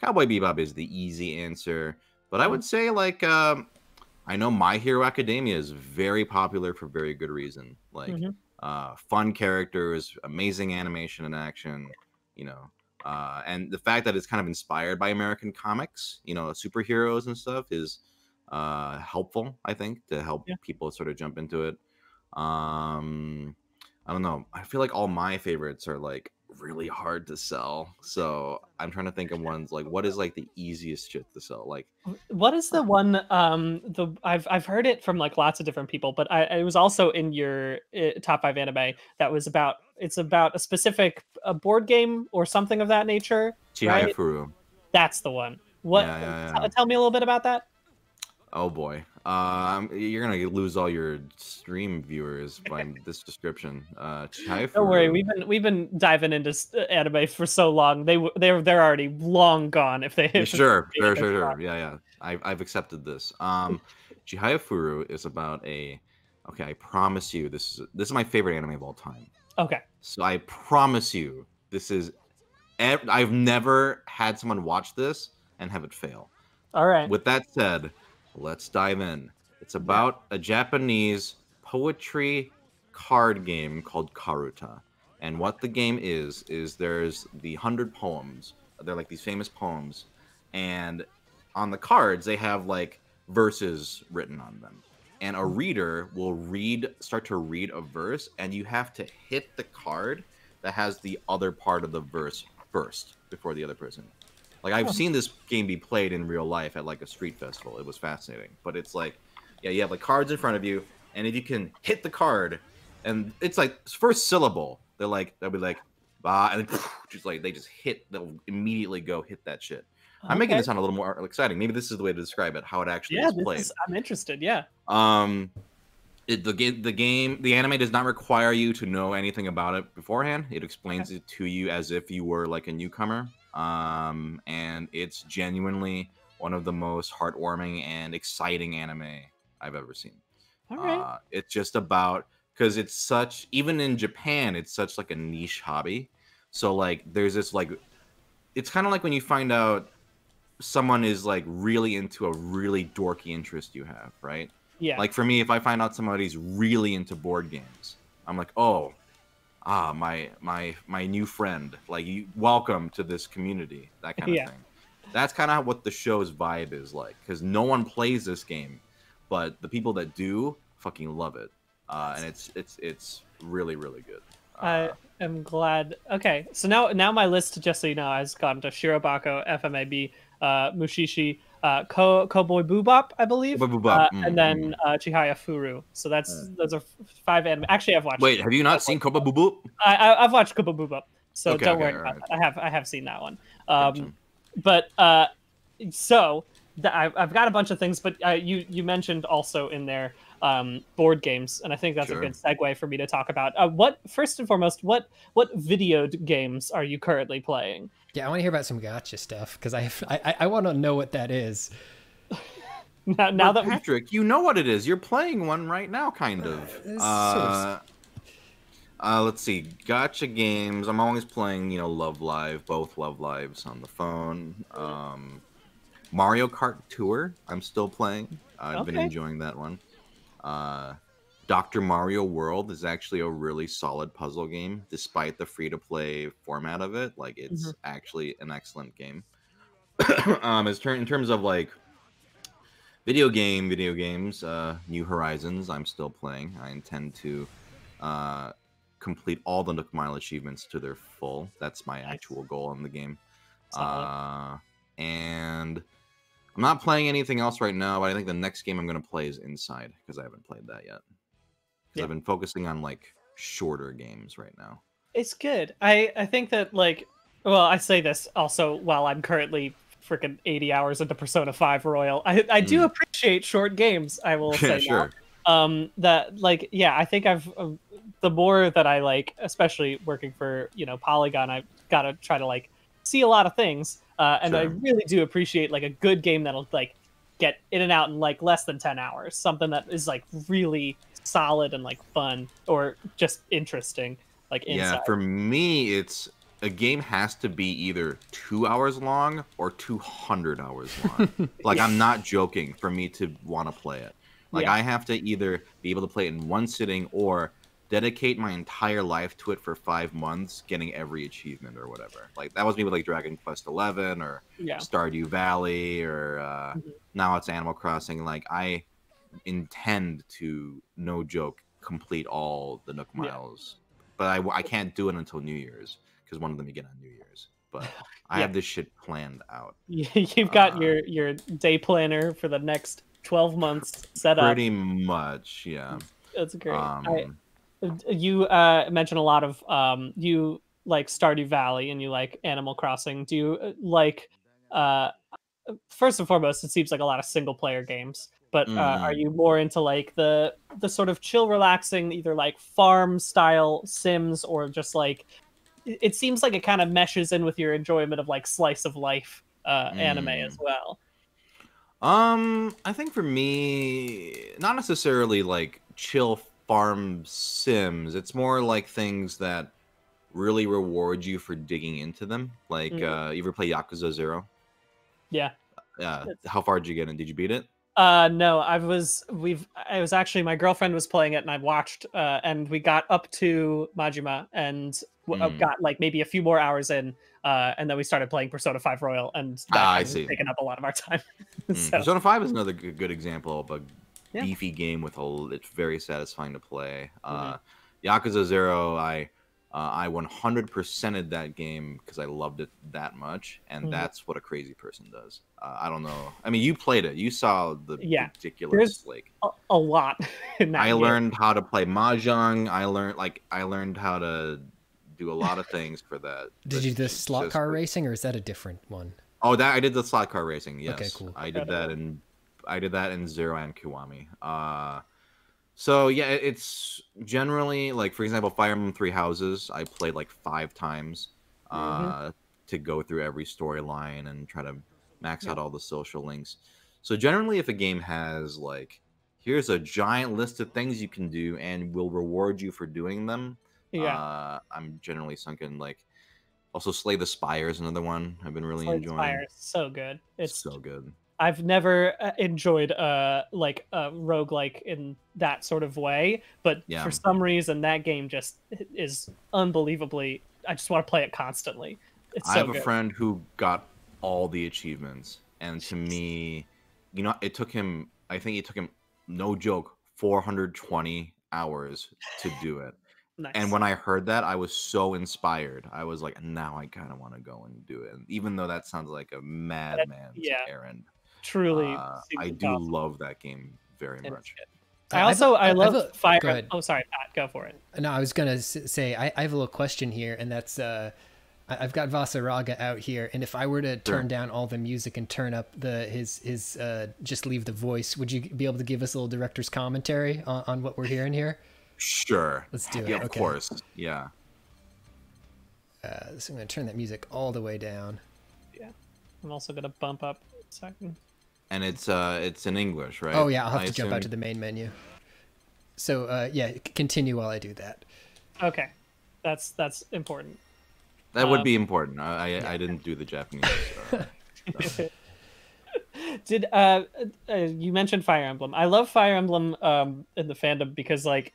Cowboy Bebop is the easy answer, but I would say I know My Hero Academia is very popular for very good reason. Like, fun characters, amazing animation and action, you know, and the fact that it's kind of inspired by American comics, you know, superheroes and stuff is helpful, I think, to help people sort of jump into it. I don't know. I feel like all my favorites are like really hard to sell. So I'm trying to think of ones like what is like the easiest shit to sell. Like what is the one? I've heard it from like lots of different people, but it was also in your top 5 anime that was about. It's about a specific board game or something of that nature. Chihaya Right? Furu. That's the one. What? Yeah. Tell me a little bit about that. Oh boy, you're gonna lose all your stream viewers by this description. Chihaya Don't worry, Furu. we've been diving into anime for so long. They're already long gone if they. Sure. Yeah. I've accepted this. Chihaya Furu is about a. Okay, I promise you, this is my favorite anime of all time. Okay. So I promise you, this is. I've never had someone watch this and have it fail. All right. With that said, let's dive in. It's about a Japanese poetry card game called Karuta. And what the game is there's the 100 poems. They're like these famous poems. And on the cards, they have like verses written on them. And a reader will start to read a verse, and you have to hit the card that has the other part of the verse first before the other person. Like, I've seen this game be played in real life at like a street festival. It was fascinating. But it's like, yeah, you have like cards in front of you, and if you can hit the card, and it's like first syllable, they'll be like, bah, and then, just like they'll immediately go hit that shit. Okay. I'm making this sound a little more exciting. Maybe this is the way to describe it, how it actually is played. I'm interested. Yeah. The anime does not require you to know anything about it beforehand. It explains it to you as if you were like a newcomer. And it's genuinely one of the most heartwarming and exciting anime I've ever seen. All right. It's just about, because it's such, even in Japan, it's such like a niche hobby. So like there's this like, it's kind of like when you find out someone is like really into a really dorky interest you have, right? Yeah. Like for me, if I find out somebody's really into board games, I'm like, oh, my new friend, like, welcome to this community, that kind of thing. That's kind of what the show's vibe is like, because no one plays this game, but the people that do fucking love it, and it's really, really good. I am glad. Okay, so now my list, just so you know, has gone to Shirobako, FMAB, Mushishi, Cowboy Bebop, I believe, and then Chihaya Furu. So those are 5 anime. Actually, I've watched. Wait, have you not seen Cowboy Bebop? I've watched Cowboy Bebop, so don't worry about that. I have seen that one. But so I've got a bunch of things, but you mentioned also in there board games, and I think that's a good segue for me to talk about. What first and foremost, what video games are you currently playing? Yeah, I want to hear about some gotcha stuff, because I want to know what that is. now that Patrick, you know what it is. You're playing one right now, kind of. Let's see, gotcha games. I'm always playing, Love Live, both Love Lives on the phone. Mario Kart Tour, I'm still playing. I've been enjoying that one. Dr. Mario World is actually a really solid puzzle game, despite the free-to-play format of it. Like, it's actually an excellent game. In terms of like video games, New Horizons, I'm still playing. I intend to complete all the Nook Mile achievements to their full. That's my actual goal in the game. And I'm not playing anything else right now, but I think the next game I'm going to play is Inside, because I haven't played that yet. Because I've been focusing on like shorter games right now. It's good. I think that, like, well, I say this also while I'm currently freaking 80 hours into Persona 5 Royal. I do appreciate short games, I will say. Sure. That, like, yeah, I think the more that I like, especially working for, Polygon, I've got to try to like see a lot of things. And I really do appreciate like a good game that'll like get in and out in like less than 10 hours. Something that is like really solid and like fun or just interesting. Like Inside. Yeah, for me, it's a game has to be either 2 hours long or 200 hours long. Like, I'm not joking for me to want to play it. Like, I have to either be able to play it in one sitting or dedicate my entire life to it for 5 months, getting every achievement or whatever. Like, that was me with like Dragon Quest 11 or Stardew Valley or now it's Animal Crossing. Like, I intend to, no joke, complete all the Nook Miles, but I can't do it until New Year's because one of them you get on New Year's. But I have this shit planned out. You've got your day planner for the next 12 months set up. Pretty much, yeah. That's great. You mentioned a lot of you like Stardew Valley and you like Animal Crossing. Do you like first and foremost, it seems like a lot of single player games, but are you more into like the sort of chill, relaxing, either like farm style Sims or just like it seems like it kind of meshes in with your enjoyment of like slice of life anime as well? I think for me, not necessarily like chill farm sims. It's more like things that really reward you for digging into them. Like, you ever play Yakuza 0? Yeah. How far did you get in? Did you beat it? No, I was actually, my girlfriend was playing it and I watched, and we got up to Majima and got like maybe a few more hours in, and then we started playing Persona 5 Royal, and that was taking up a lot of our time. So. Persona 5 is another good example of a beefy game with it's very satisfying to play. Yakuza 0, I 100%ed that game because I loved it that much, and that's what a crazy person does. I don't know. I mean, you played it. You saw the ridiculous like a lot in that game. Learned how to play mahjong. I learned how to do a lot of things for that. Did you do the slot car racing, or is that a different one? Oh, I did the slot car racing. Yes. Okay, cool. I did that in Zero and Kiwami. So yeah, it's generally like, for example, Fire Emblem Three Houses. I played like 5 times to go through every storyline and try to max out all the social links. So generally, if a game has like, here's a giant list of things you can do and will reward you for doing them, I'm generally sunk in. Like, also Slay the Spire is another one I've been really enjoying. Spire is so good. It's so good. I've never enjoyed like a roguelike in that sort of way, but for some reason that game just is unbelievably, I just want to play it constantly. It's so I have good. A friend who got all the achievements, and to me, you know, I think it took him, no joke, 420 hours to do it. Nice. And when I heard that, I was so inspired. I was like, now I kind of want to go and do it. And even though that sounds like a madman's errand. Truly, I do love that game very much. I love Fire. Oh, sorry, Pat, go for it. No, I was gonna say I have a little question here, and that's I've got Vasaraga out here, and if I were to turn down all the music and turn up his just leave the voice, would you be able to give us a little director's commentary on what we're hearing here? Sure. Let's do it. Yeah, of course. Yeah. So I'm gonna turn that music all the way down. Yeah, I'm also gonna bump up a second. And it's in English, right? Oh yeah, I'll have to jump out to the main menu. So continue while I do that. Okay, that's important. That would be important. I didn't do the Japanese. So. Did you mentioned Fire Emblem? I love Fire Emblem in the fandom because, like,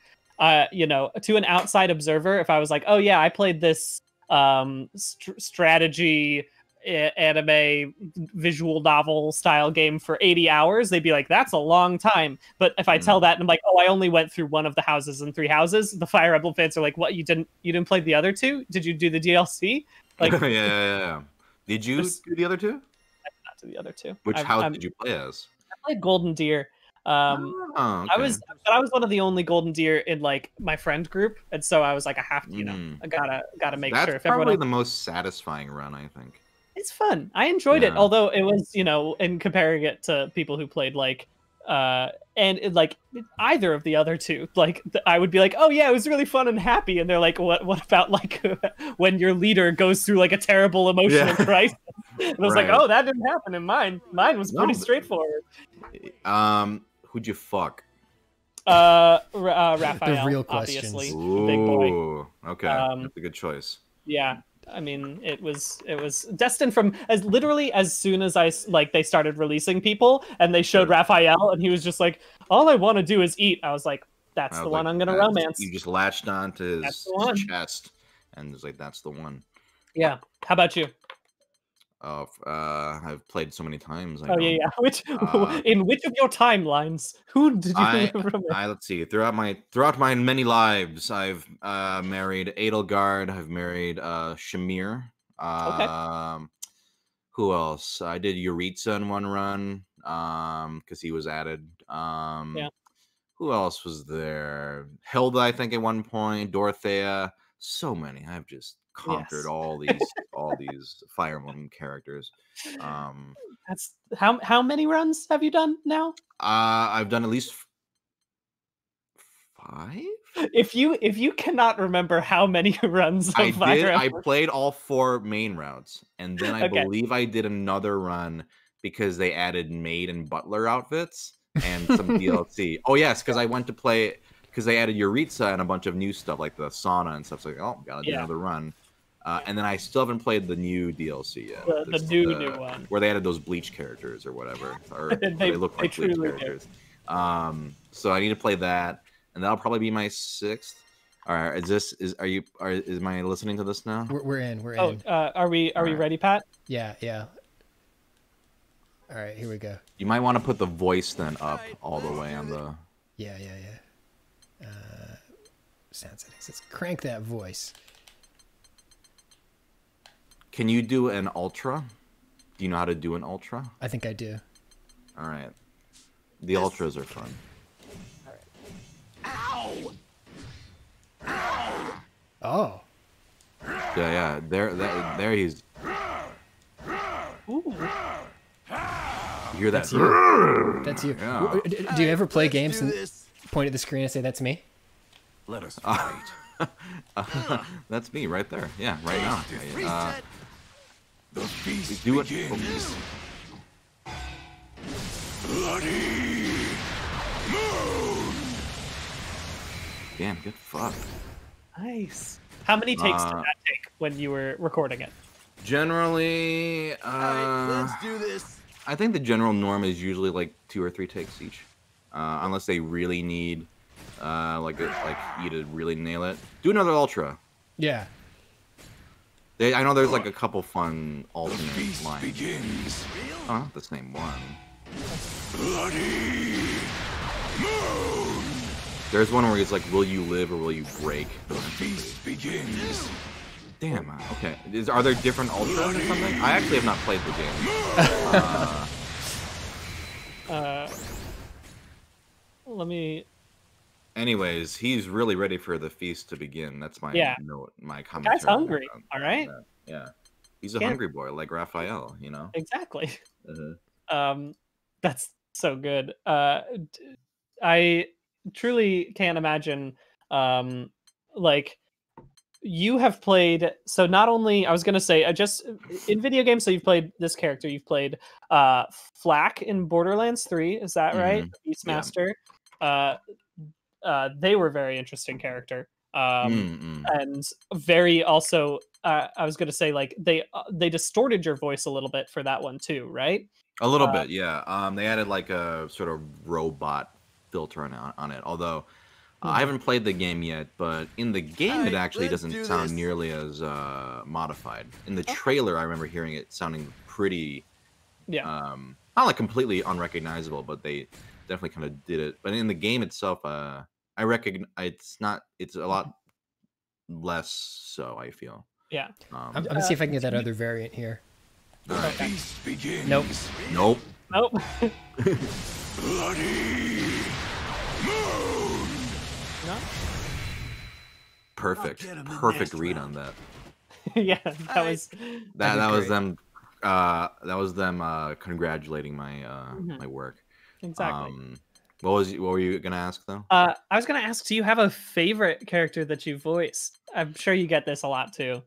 you know, to an outside observer, if I was like, oh yeah, I played this strategy anime visual novel style game for 80 hours, they'd be like, that's a long time. But if I tell that and I'm like, oh, I only went through one of the houses in 3 houses, the Fire Emblem fans are like, what, you didn't play the other 2? Did you do the DLC? Like, yeah. Did you do the other 2? I did not do the other 2. Which house did you play as? I played Golden Deer. Okay. I was one of the only Golden Deer in like my friend group, and so I was like, I have to, you know, I gotta make sure. That's probably the most satisfying run, I think. It's fun. I enjoyed it, although it was, you know, in comparing it to people who played like like either of the other 2, like I would be like, oh yeah, it was really fun and happy, and they're like, what about like when your leader goes through like a terrible emotional crisis? And I was like, oh, that didn't happen in mine. Mine was pretty straightforward. Who'd you fuck? Raphael, the real questions. obviously, the big boy. Okay, that's a good choice. Yeah, I mean, it was destined from literally as soon as they started releasing people and they showed Raphael and he was just like, all I want to do is eat. I was like, that's the one I'm gonna romance. You just latched onto his chest and was like, that's the one. Yeah. How about you? I've played so many times. Yeah. In which of your timelines? Who did you remember? Let's see. Throughout my many lives, I've married Edelgard. I've married Shamir. Okay. Who else? I did Yuritsa in one run because he was added. Yeah. Who else was there? Hilda, I think, at one point. Dorothea. So many. I've just conquered all these Fire Emblem characters. That's how many runs have you done now? I've done at least 5. If you cannot remember how many runs I did, I played all 4 main routes, and then I believe I did another run because they added maid and butler outfits and some DLC. Oh yes, because I went to play because they added Yuritsa and a bunch of new stuff like the sauna and stuff. So like, oh, gotta do another run. And then I still haven't played the new DLC yet. The new one. Where they added those Bleach characters or whatever. Or they look like Bleach characters. So I need to play that. And that'll probably be my 6th. All right, is am I listening to this now? We're in. Are we ready, Pat? Yeah. All right, here we go. You might want to put the voice then up all the way on the... Yeah. Sound settings. Let's crank that voice. Can you do an ultra? Do you know how to do an ultra? I think I do. All right. The ultras are fun. Ow! Oh. Yeah. There he's... Ooh. You hear that? That's you. Yeah. Do you ever play games and point at the screen and say, that's me? Let us fight. That's me right there. Yeah, right now. The feast do it. begins. Bloody moon. Damn, good fuck. Nice. How many takes did that take when you were recording it? Generally, let's do this. I think the general norm is usually like 2 or 3 takes each, unless they really need, like you to really nail it. Do another ultra. Yeah. I know there's like a couple fun alternate lines. Begins. Oh, not the same one. Bloody moon. There's one where he's like, "Will you live or will you break?" The feast begins. Damn. Okay. Are there different ultras or something? I actually have not played the game. Let me. Anyways, he's really ready for the feast to begin. That's my note, my commentary. Guy's hungry. All right. Yeah. He's a hungry boy, like Raphael. You know. Exactly. Uh-huh. That's so good. I truly can't imagine. Like. You have played, so not only, I was going to say, just in video games, so you've played this character, you've played Flack in Borderlands 3, is that right? Beastmaster. Yeah. They were a very interesting character. And very also, I was going to say, like, they distorted your voice a little bit for that one too, right? A little bit, yeah. They added like a sort of robot filter on it, although... I haven't played the game yet, but in the game it actually doesn't sound nearly as modified. In the trailer, I remember hearing it sounding pretty, not like completely unrecognizable, but they definitely kind of did it. But in the game itself, I recognize it's a lot less so, I feel. Yeah. I'm gonna see if I can get that other variant here. All right. Feast begins. Nope. Bloody moon. No? Perfect read on that. Yeah, that was them. That was them congratulating my my work. Exactly. What were you gonna ask though? I was gonna ask, do you have a favorite character that you voiced? I'm sure you get this a lot too.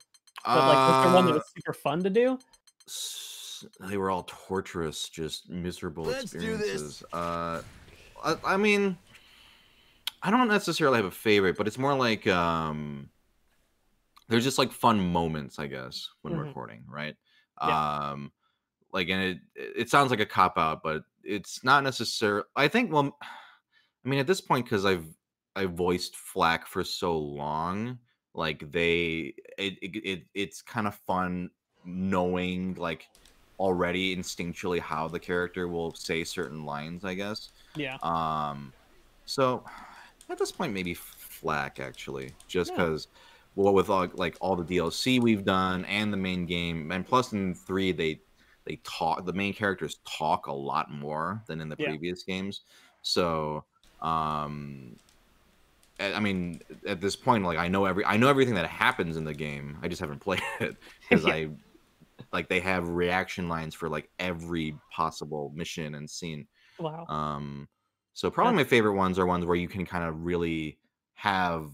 But like, was there one that was super fun to do? They were all torturous, just miserable experiences. I mean, I don't necessarily have a favorite, but it's more like I there's just like fun moments, I guess, when Mhm. recording, right? Yeah. Like, and it sounds like a cop out, but it's not necessarily. I think, well, I mean, at this point, because I've voiced Flack for so long, like it's kind of fun knowing like already instinctually how the character will say certain lines, I guess. Yeah. So at this point, maybe Flack actually, just Yeah. because, well, with like all the DLC we've done and the main game, and plus in 3 they talk, the main characters talk a lot more than in the Yeah. previous games. So I mean, at this point, like I know everything that happens in the game. I just haven't played it because Yeah. I like they have reaction lines for like every possible mission and scene. Wow. So probably my That's favorite ones are ones where you can kind of really have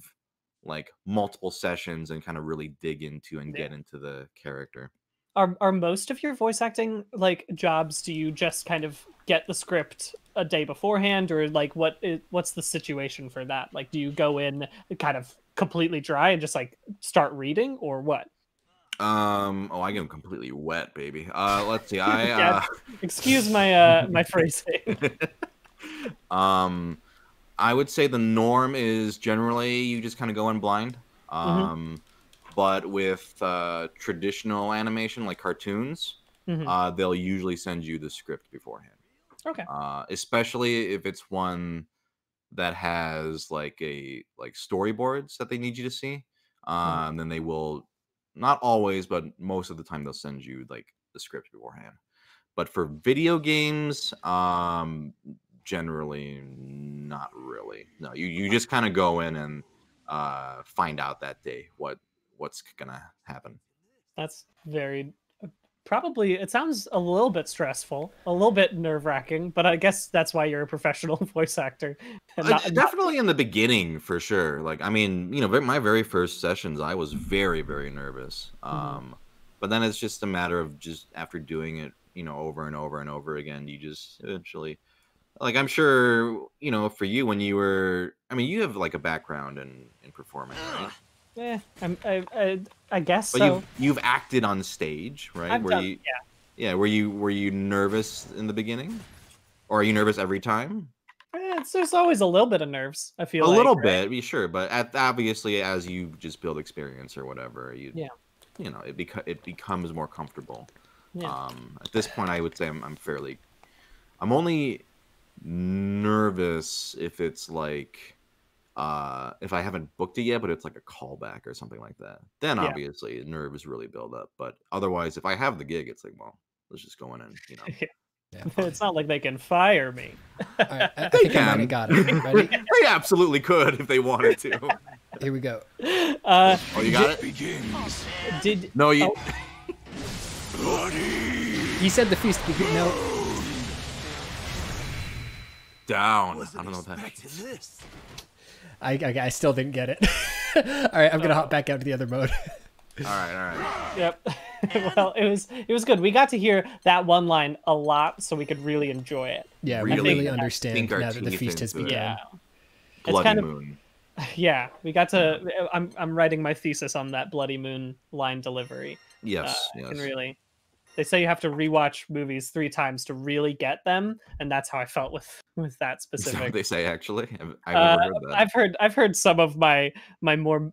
like multiple sessions and kind of really dig into and get yeah. into the character. Are most of your voice acting like jobs? Do you just kind of get the script a day beforehand, or like what's the situation for that? Like, do you go in kind of completely dry and just like start reading, or what? Oh, I get 'em completely wet, baby. Let's see. Yeah. Excuse my my phrasing. Um I would say the norm is generally you just kind of go in blind. Hmm. But with traditional animation like cartoons, Hmm. they'll usually send you the script beforehand. Okay. Especially if it's one that has like storyboards that they need you to see. Mhm. Then they will, not always, but most of the time they'll send you like the script beforehand. But for video games, generally not really. No, you just kind of go in and find out that day what's gonna happen. That's very probably. It sounds a little bit stressful, a little bit nerve wracking, but I guess that's why you're a professional voice actor. And It's not definitely in the beginning for sure. Like, I mean, my very first sessions, I was very, very nervous. Mhm. But then it's just a matter of just after doing it, over and over and over again, you just eventually, like, I'm sure, for you when you were, I mean, you have like a background in performing, right? I guess But so. you've acted on stage, right? I've Were done, you, yeah. yeah, were you nervous in the beginning? Or are you nervous every time? There's always a little bit of nerves, I feel A like, little right? bit, sure, but obviously as you just build experience or whatever, Yeah, it becomes more comfortable. yeah, At this point, I would say I'm only nervous if it's like if I haven't booked it yet, but it's like a callback or something like that. Then yeah. obviously nerves really build up. But otherwise, if I have the gig, it's like, well, let's just go in and Yeah. have fun. It's not like they can fire me. All right, I They think I might can. have got it. Ready? They absolutely could if they wanted to. Here we go. Uh, Oh, you got it? Begins. did No, you. oh, Bloody He said the feast begin. No, Down. I don't know what that means. this. I still didn't get it. All right, I'm gonna hop back out to the other mode. All right. Yep. Well, it was good. We got to hear that one line a lot, so we could really enjoy it. Yeah, we Really really understand sink our now that the teeth feast has into it. begun. Yeah. Bloody kind of- moon. Yeah, we got to. I'm writing my thesis on that Bloody Moon line delivery. Yes, yes. And really, they say you have to rewatch movies 3 times to really get them, and that's how I felt with that Is that what specific. they say actually? I've never heard that. I've heard some of my more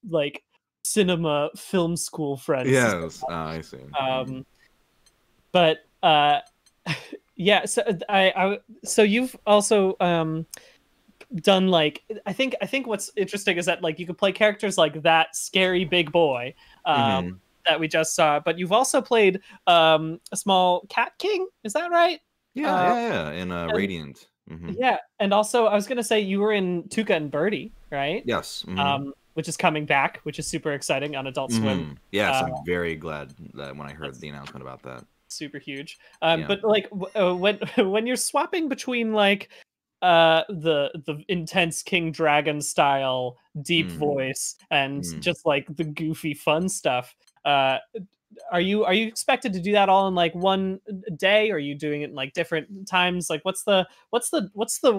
like cinema film school friends. Yes, I see. But yeah. So so you've also done like I think what's interesting is that like you could play characters like that scary big boy Mhm. that we just saw, but you've also played a small cat king. Is that right? Yeah, in Radiant. Yeah, and also I was gonna say you were in Tuca and Birdie, right? Yes. Which is coming back, which is super exciting on Adult Swim. Yes, I'm very glad that when I heard the announcement about that. Super huge. Yeah. But like when you're swapping between like the intense King Dragon style deep voice and just like the goofy fun stuff, are you expected to do that all in like one day, or are you doing it in like different times? Like what's the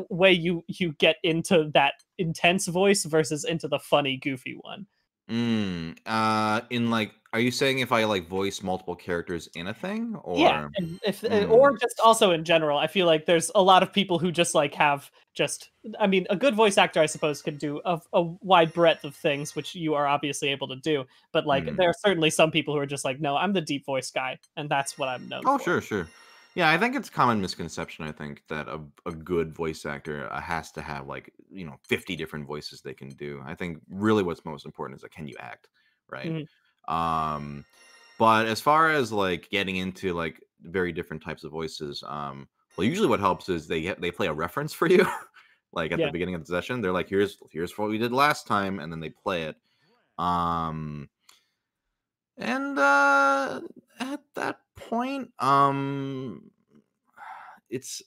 way you get into that intense voice versus into the funny goofy one? In like, are you saying if I like voice multiple characters in a thing, Yeah, or? and if Mm, or just also in general, I feel like there's a lot of people who just like have just. I mean, a good voice actor, I suppose, could do a wide breadth of things, which you are obviously able to do. But like, mm. there are certainly some people who are just like, no, I'm the deep voice guy, and that's what I'm known Oh, for. sure, sure. Yeah, I think it's a common misconception. I think that a good voice actor has to have like 50 different voices they can do. I think really what's most important is like, can you act, right? Mhm. Um, but as far as like getting into like very different types of voices, well, usually what helps is they play a reference for you, like at the Yeah, beginning of the session. They're like, here's what we did last time, and then they play it. Um, and at that point, it's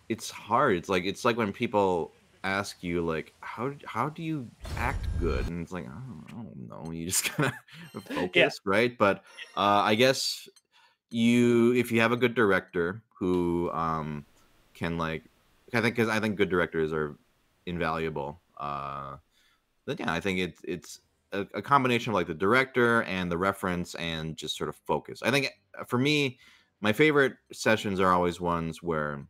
it's hard. It's like when people ask you like, how do you act good? And it's like, I don't know. You just kind of yeah, focus, right? But I guess if you have a good director who can like, I think good directors are invaluable. Then yeah, I think it's a combination of like the director and the reference and just sort of focus. I think for me, my favorite sessions are always ones where,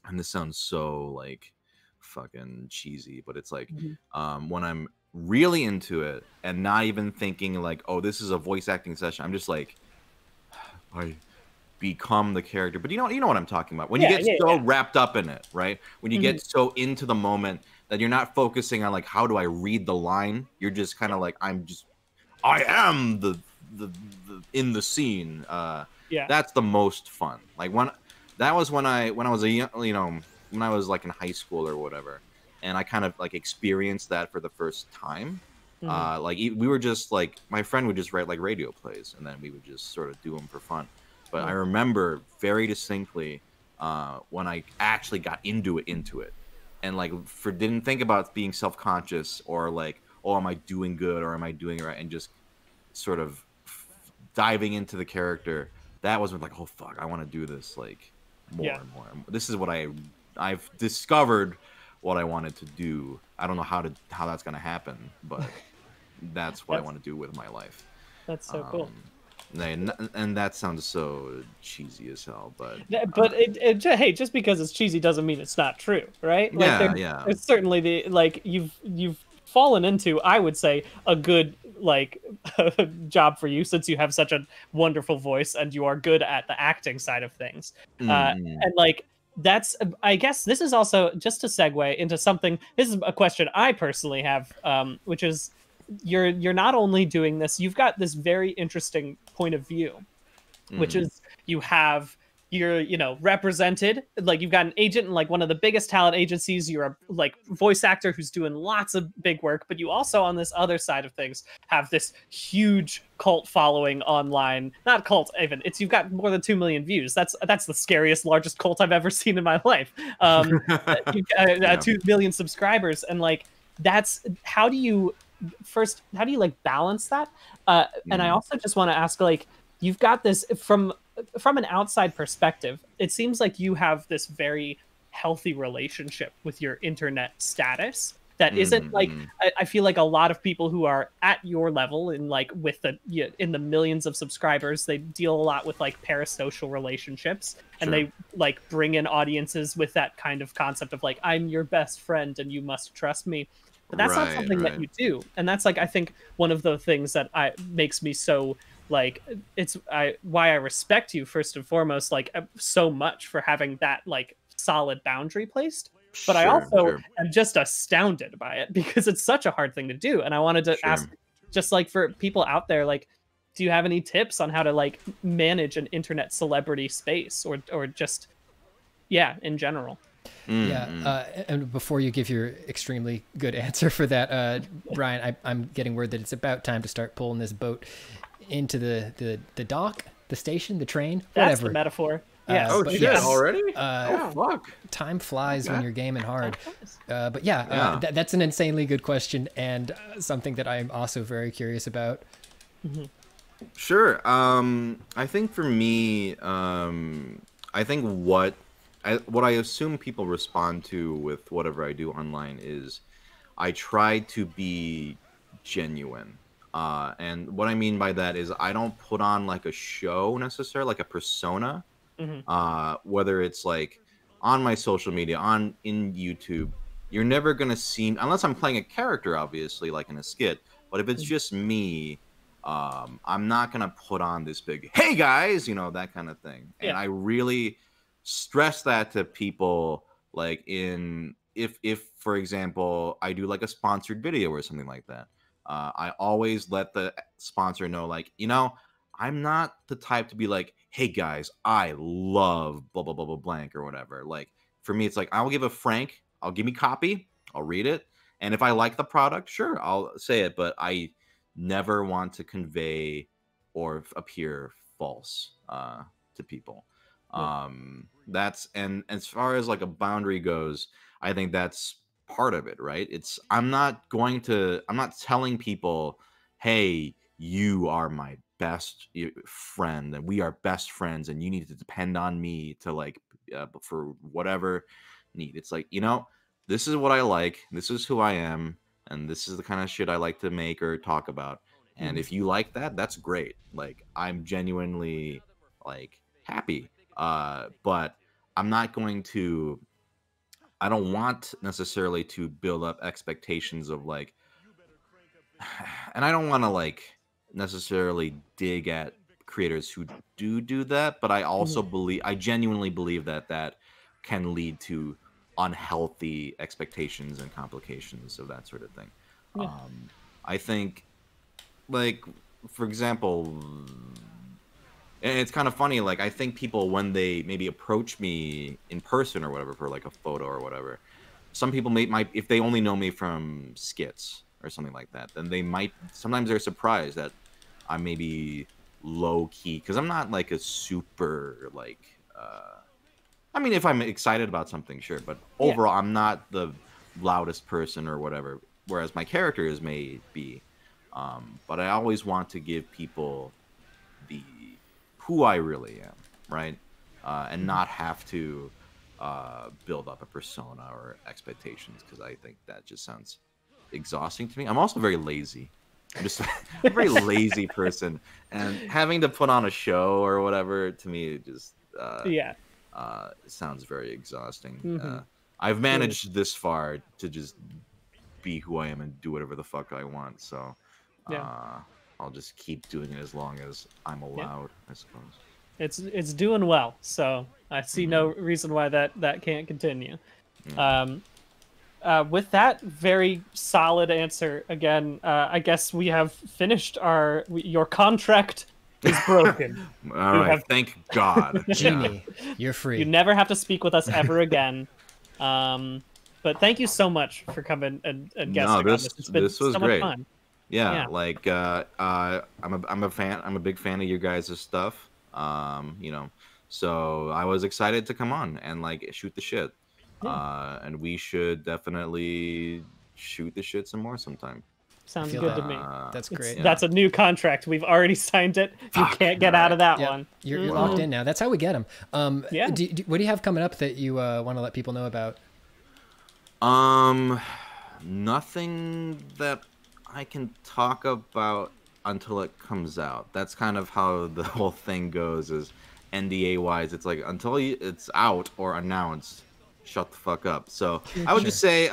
and this sounds so like fucking cheesy, but it's like mhm. when I'm really into it and not even thinking like, oh, this is a voice acting session. I'm just like, I become the character. But you know what I'm talking about. When you Yeah, get yeah, so yeah. wrapped up in it, right? When you Mhm. get so into the moment that you're not focusing on like, how do I read the line? You're just kind of like, I am the in the scene. Yeah, That's the most fun. Like when I was a when I was like in high school or whatever, and I kind of like experienced that for the first time. mhm. Like we were just like, my friend would just write like radio plays, and then we would just sort of do them for fun. But I Mm. remember very distinctly when I actually got into it, and like didn't think about being self conscious or like, oh, am I doing good or am I doing it right, and just sort of diving into the character. That was when like, oh fuck, I want to do this like more Yeah, and more. This is what I've discovered what I wanted to do. I don't know how that's gonna happen, but that's what I that's want to do with my life. that's so cool. Um, and that sounds so cheesy as hell, but Yeah, but hey, just because it's cheesy doesn't mean it's not true, right? Like yeah, yeah, there's certainly the like you've fallen into, I would say, a good like job for you since you have such a wonderful voice and you are good at the acting side of things. mm, And like that's I guess this is also just to segue into something. This is a question I personally have, which is you're not only doing this, you've got this very interesting point of view, which mm, is you have you're represented, like you've got an agent in like one of the biggest talent agencies, you're a like voice actor who's doing lots of big work, but you also on this other side of things have this huge cult following online. Not cult even, it's you've got more than 2 million views. That's the scariest, largest cult I've ever seen in my life. You've got yeah, 2 million subscribers, and like that's how do you like balance that? And I mm, also just want to ask, like, you've got this from an outside perspective, it seems like you have this very healthy relationship with your internet status that isn't like, mm, I feel like a lot of people who are at your level in like with in the millions of subscribers, they deal a lot with like parasocial relationships, and sure, they like bring in audiences with that kind of concept of like, I'm your best friend and you must trust me. But that's not right, something that right, you do, and that's like, I think one of the things that I makes me so like, it's why I respect you first and foremost, like so much for having that like solid boundary placed. But I sure, also sure, am just astounded by it because it's such a hard thing to do. And I wanted to ask, sure. just like for people out there, like, do you have any tips on how to like manage an internet celebrity space, or just yeah, in general? Mm, Yeah, mm. and before you give your extremely good answer for that, Brian, I'm getting word that it's about time to start pulling this boat into the dock, the station, the train, That's the whatever. metaphor. Yes. Oh But shit! yes, Already? uh, Oh fuck! time flies when Okay. you're gaming hard. Yes. But yeah, Yeah. that's an insanely good question, and something that I'm also very curious about. Mhm. Sure. I think for me, I think what I assume people respond to with whatever I do online is I try to be genuine. And what I mean by that is I don't put on like a show necessarily, like a persona. Whether it's like on my social media, in YouTube, you're never gonna see, unless I'm playing a character, obviously, like in a skit. But if it's just me, I'm not gonna put on this big "Hey guys," that kind of thing. And I really stress that to people, like if for example I do like a sponsored video or something like that. I always let the sponsor know, like, I'm not the type to be like, "Hey guys, I love blah blah blah blah blank" or whatever. Like, for me, it's like I'll give I'll give me copy, I'll read it, and if I like the product, sure, I'll say it. But I never want to convey or appear false to people. And as far as like a boundary goes, I think that's part of it, right? I'm not telling people, "Hey, you are my best friend and we are best friends and you need to depend on me to like for whatever need." It's like, this is what I like, this is who I am, and this is the kind of shit I like to make or talk about. And if you like that, that's great. Like, I'm genuinely like happy. But I'm not going to, I don't want necessarily to build up expectations of like, and I don't want to like necessarily dig at creators who do that, but I also I genuinely believe that can lead to unhealthy expectations and complications of that sort of thing. I think, like, for example, and it's kind of funny, like, I think people, when they maybe approach me in person or whatever for like a photo or whatever, some people might, if they only know me from skits or something like that, then they might, sometimes they're surprised that I'm maybe low key, because I'm not like a super like I mean, if I'm excited about something, sure, but overall I'm not the loudest person or whatever, whereas my characters may be. But I always want to give people who I really am, right? And not have to build up a persona or expectations, because I think that just sounds exhausting to me. I'm also very lazy. I'm just a very lazy person, and having to put on a show or whatever, to me, just sounds very exhausting. I've managed this far to just be who I am and do whatever the fuck I want, so I'll just keep doing it as long as I'm allowed, I suppose. It's doing well, so I see no reason why that can't continue. With that very solid answer, again, I guess we have finished your contract is broken. All right, thank God. Genie, you're free. You never have to speak with us ever again. But thank you so much for coming and guesting on this. It's been this was so great. much fun. Yeah, like I'm a fan. I'm a big fan of your guys' stuff. So I was excited to come on and like shoot the shit. And we should definitely shoot the shit some more sometime. Sounds good to me. That's great. That's a new contract. We've already signed it. You can't get out of that one. You're locked in now. That's how we get them. What do you have coming up that you want to let people know about? Nothing that I can talk about until it comes out. That's kind of how the whole thing goes, is NDA wise. It's like, until it's out or announced, shut the fuck up. So I would just say,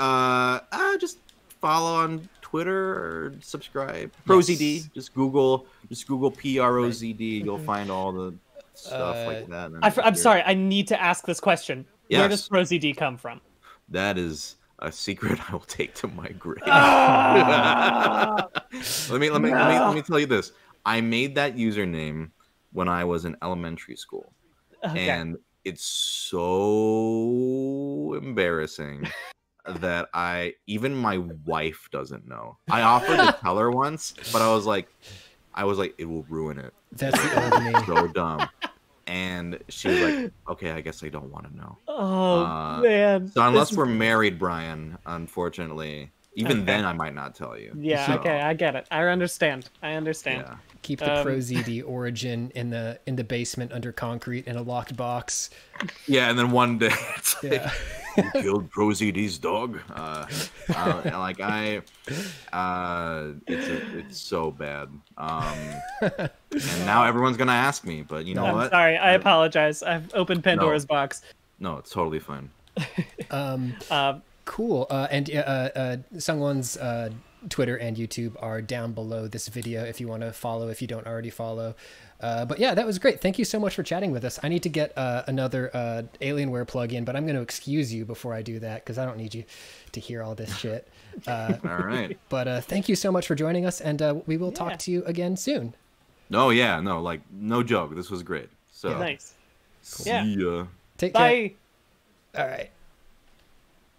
just follow on Twitter or subscribe. ProZD. Just Google PROZD. You'll find all the stuff like that. I'm sorry. I need to ask this question. Yes. Where does ProZD come from? That is a secret I will take to my grave. Let me tell you this. I made that username when I was in elementary school, and it's so embarrassing that even my wife doesn't know. I offered to tell her once, but I was like, it will ruin it. That's the old me. So dumb. And she was like, okay, I guess I don't want to know. Oh, man. So unless we're married, Brian, unfortunately, even then I might not tell you. Yeah, okay, I get it. I understand. Yeah. Keep the ProZD origin in the basement under concrete in a locked box. Yeah, and then one day it's like, You killed ProZD's dog. And like it's so bad. And now everyone's gonna ask me, but you know I'm what? sorry. I apologize. I've opened Pandora's box. No, it's totally fine. Cool. And SungWon's Twitter and YouTube are down below this video if you want to follow, if you don't already follow. But yeah, that was great. Thank you so much for chatting with us. I need to get another Alienware plugin, but I'm going to excuse you before I do that because I don't need you to hear all this shit. All right. But thank you so much for joining us, and we will talk to you again soon. No, yeah, no, like no joke. This was great. So Nice. see ya. Take Bye. care. All right.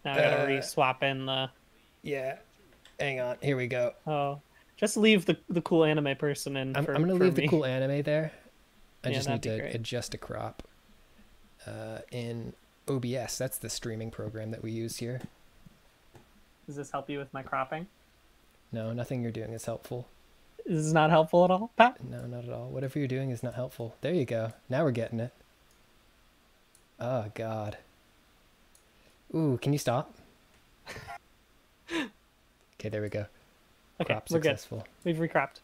Now I gotta re-swap in the. Yeah. Hang on. Here we go. Oh, just leave the cool anime person in. I'm going to leave the cool anime there. I just need to adjust a crop in OBS. That's the streaming program that we use here. Does this help you with my cropping? No, nothing you're doing is helpful. This is not helpful at all, Pat? No, not at all. Whatever you're doing is not helpful. There you go. Now we're getting it. Oh, God. Ooh, can you stop? Okay, there we go. Okay, Crop we're successful. good. We've recropped.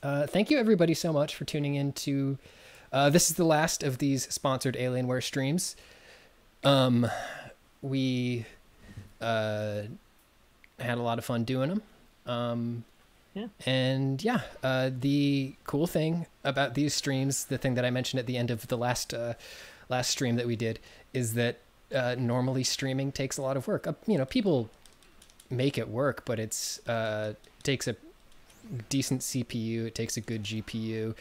Thank you, everybody, so much for tuning in to... this is the last of these sponsored Alienware streams. We had a lot of fun doing them. Yeah. And yeah, the cool thing about these streams, the thing that I mentioned at the end of the last stream that we did, is that normally streaming takes a lot of work. You know, people make it work, but it's takes a decent CPU, it takes a good GPU,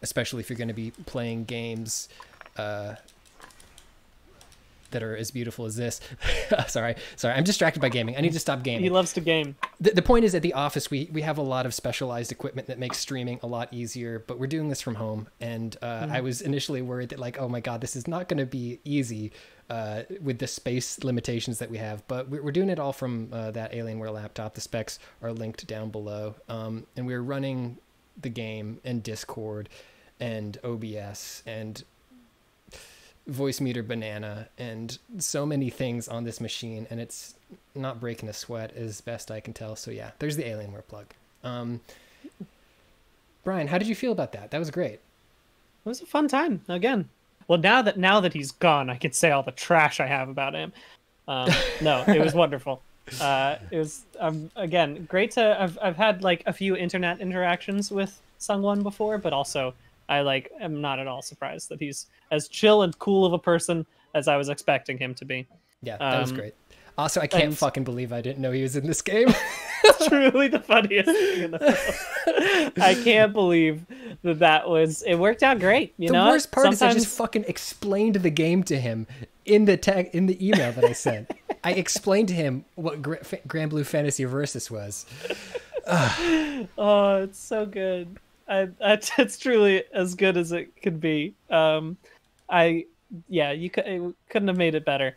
especially if you're going to be playing games that are as beautiful as this. sorry, I'm distracted by gaming. I need to stop gaming. He loves to game. The point is, at the office, we have a lot of specialized equipment that makes streaming a lot easier, but we're doing this from home. And I was initially worried that, like, oh my God, this is not going to be easy with the space limitations that we have. But we're doing it all from that Alienware laptop. The specs are linked down below. And we're running the game and Discord and OBS and Voice Meter Banana and so many things on this machine, and it's not breaking a sweat as best I can tell. So yeah, there's the Alienware plug. Brian, how did you feel about that? That was great. It was a fun time again. Well, now that he's gone, I could say all the trash I have about him. No, it was wonderful. It was again great to. I've had like a few internet interactions with SungWon before, but also I am not at all surprised that he's as chill and cool of a person as I was expecting him to be. Yeah, that was great. Also, I can't fucking believe I didn't know he was in this game. It's truly the funniest thing in the world. I can't believe that was. It worked out great. The worst part is I just fucking explained the game to him in the email that I sent. I explained to him what Granblue Fantasy Versus was. Oh, it's so good. It's truly as good as it could be. You couldn't have made it better.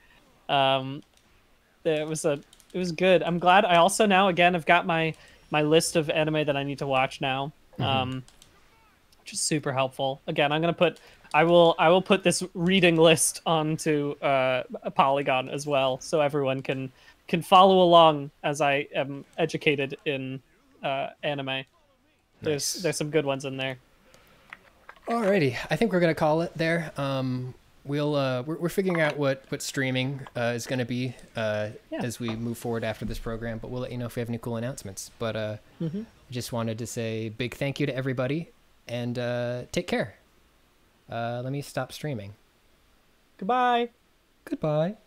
It was good. I'm glad. I also now again have got my list of anime that I need to watch now, which is super helpful. Again, I will put this reading list onto a Polygon as well, so everyone can follow along as I am educated in anime. Nice. There's some good ones in there. Alrighty, I think we're gonna call it there. We're figuring out what streaming is gonna be as we move forward after this program, but we'll let you know if we have any cool announcements. But just wanted to say big thank you to everybody, and take care. Let me stop streaming. Goodbye. Goodbye.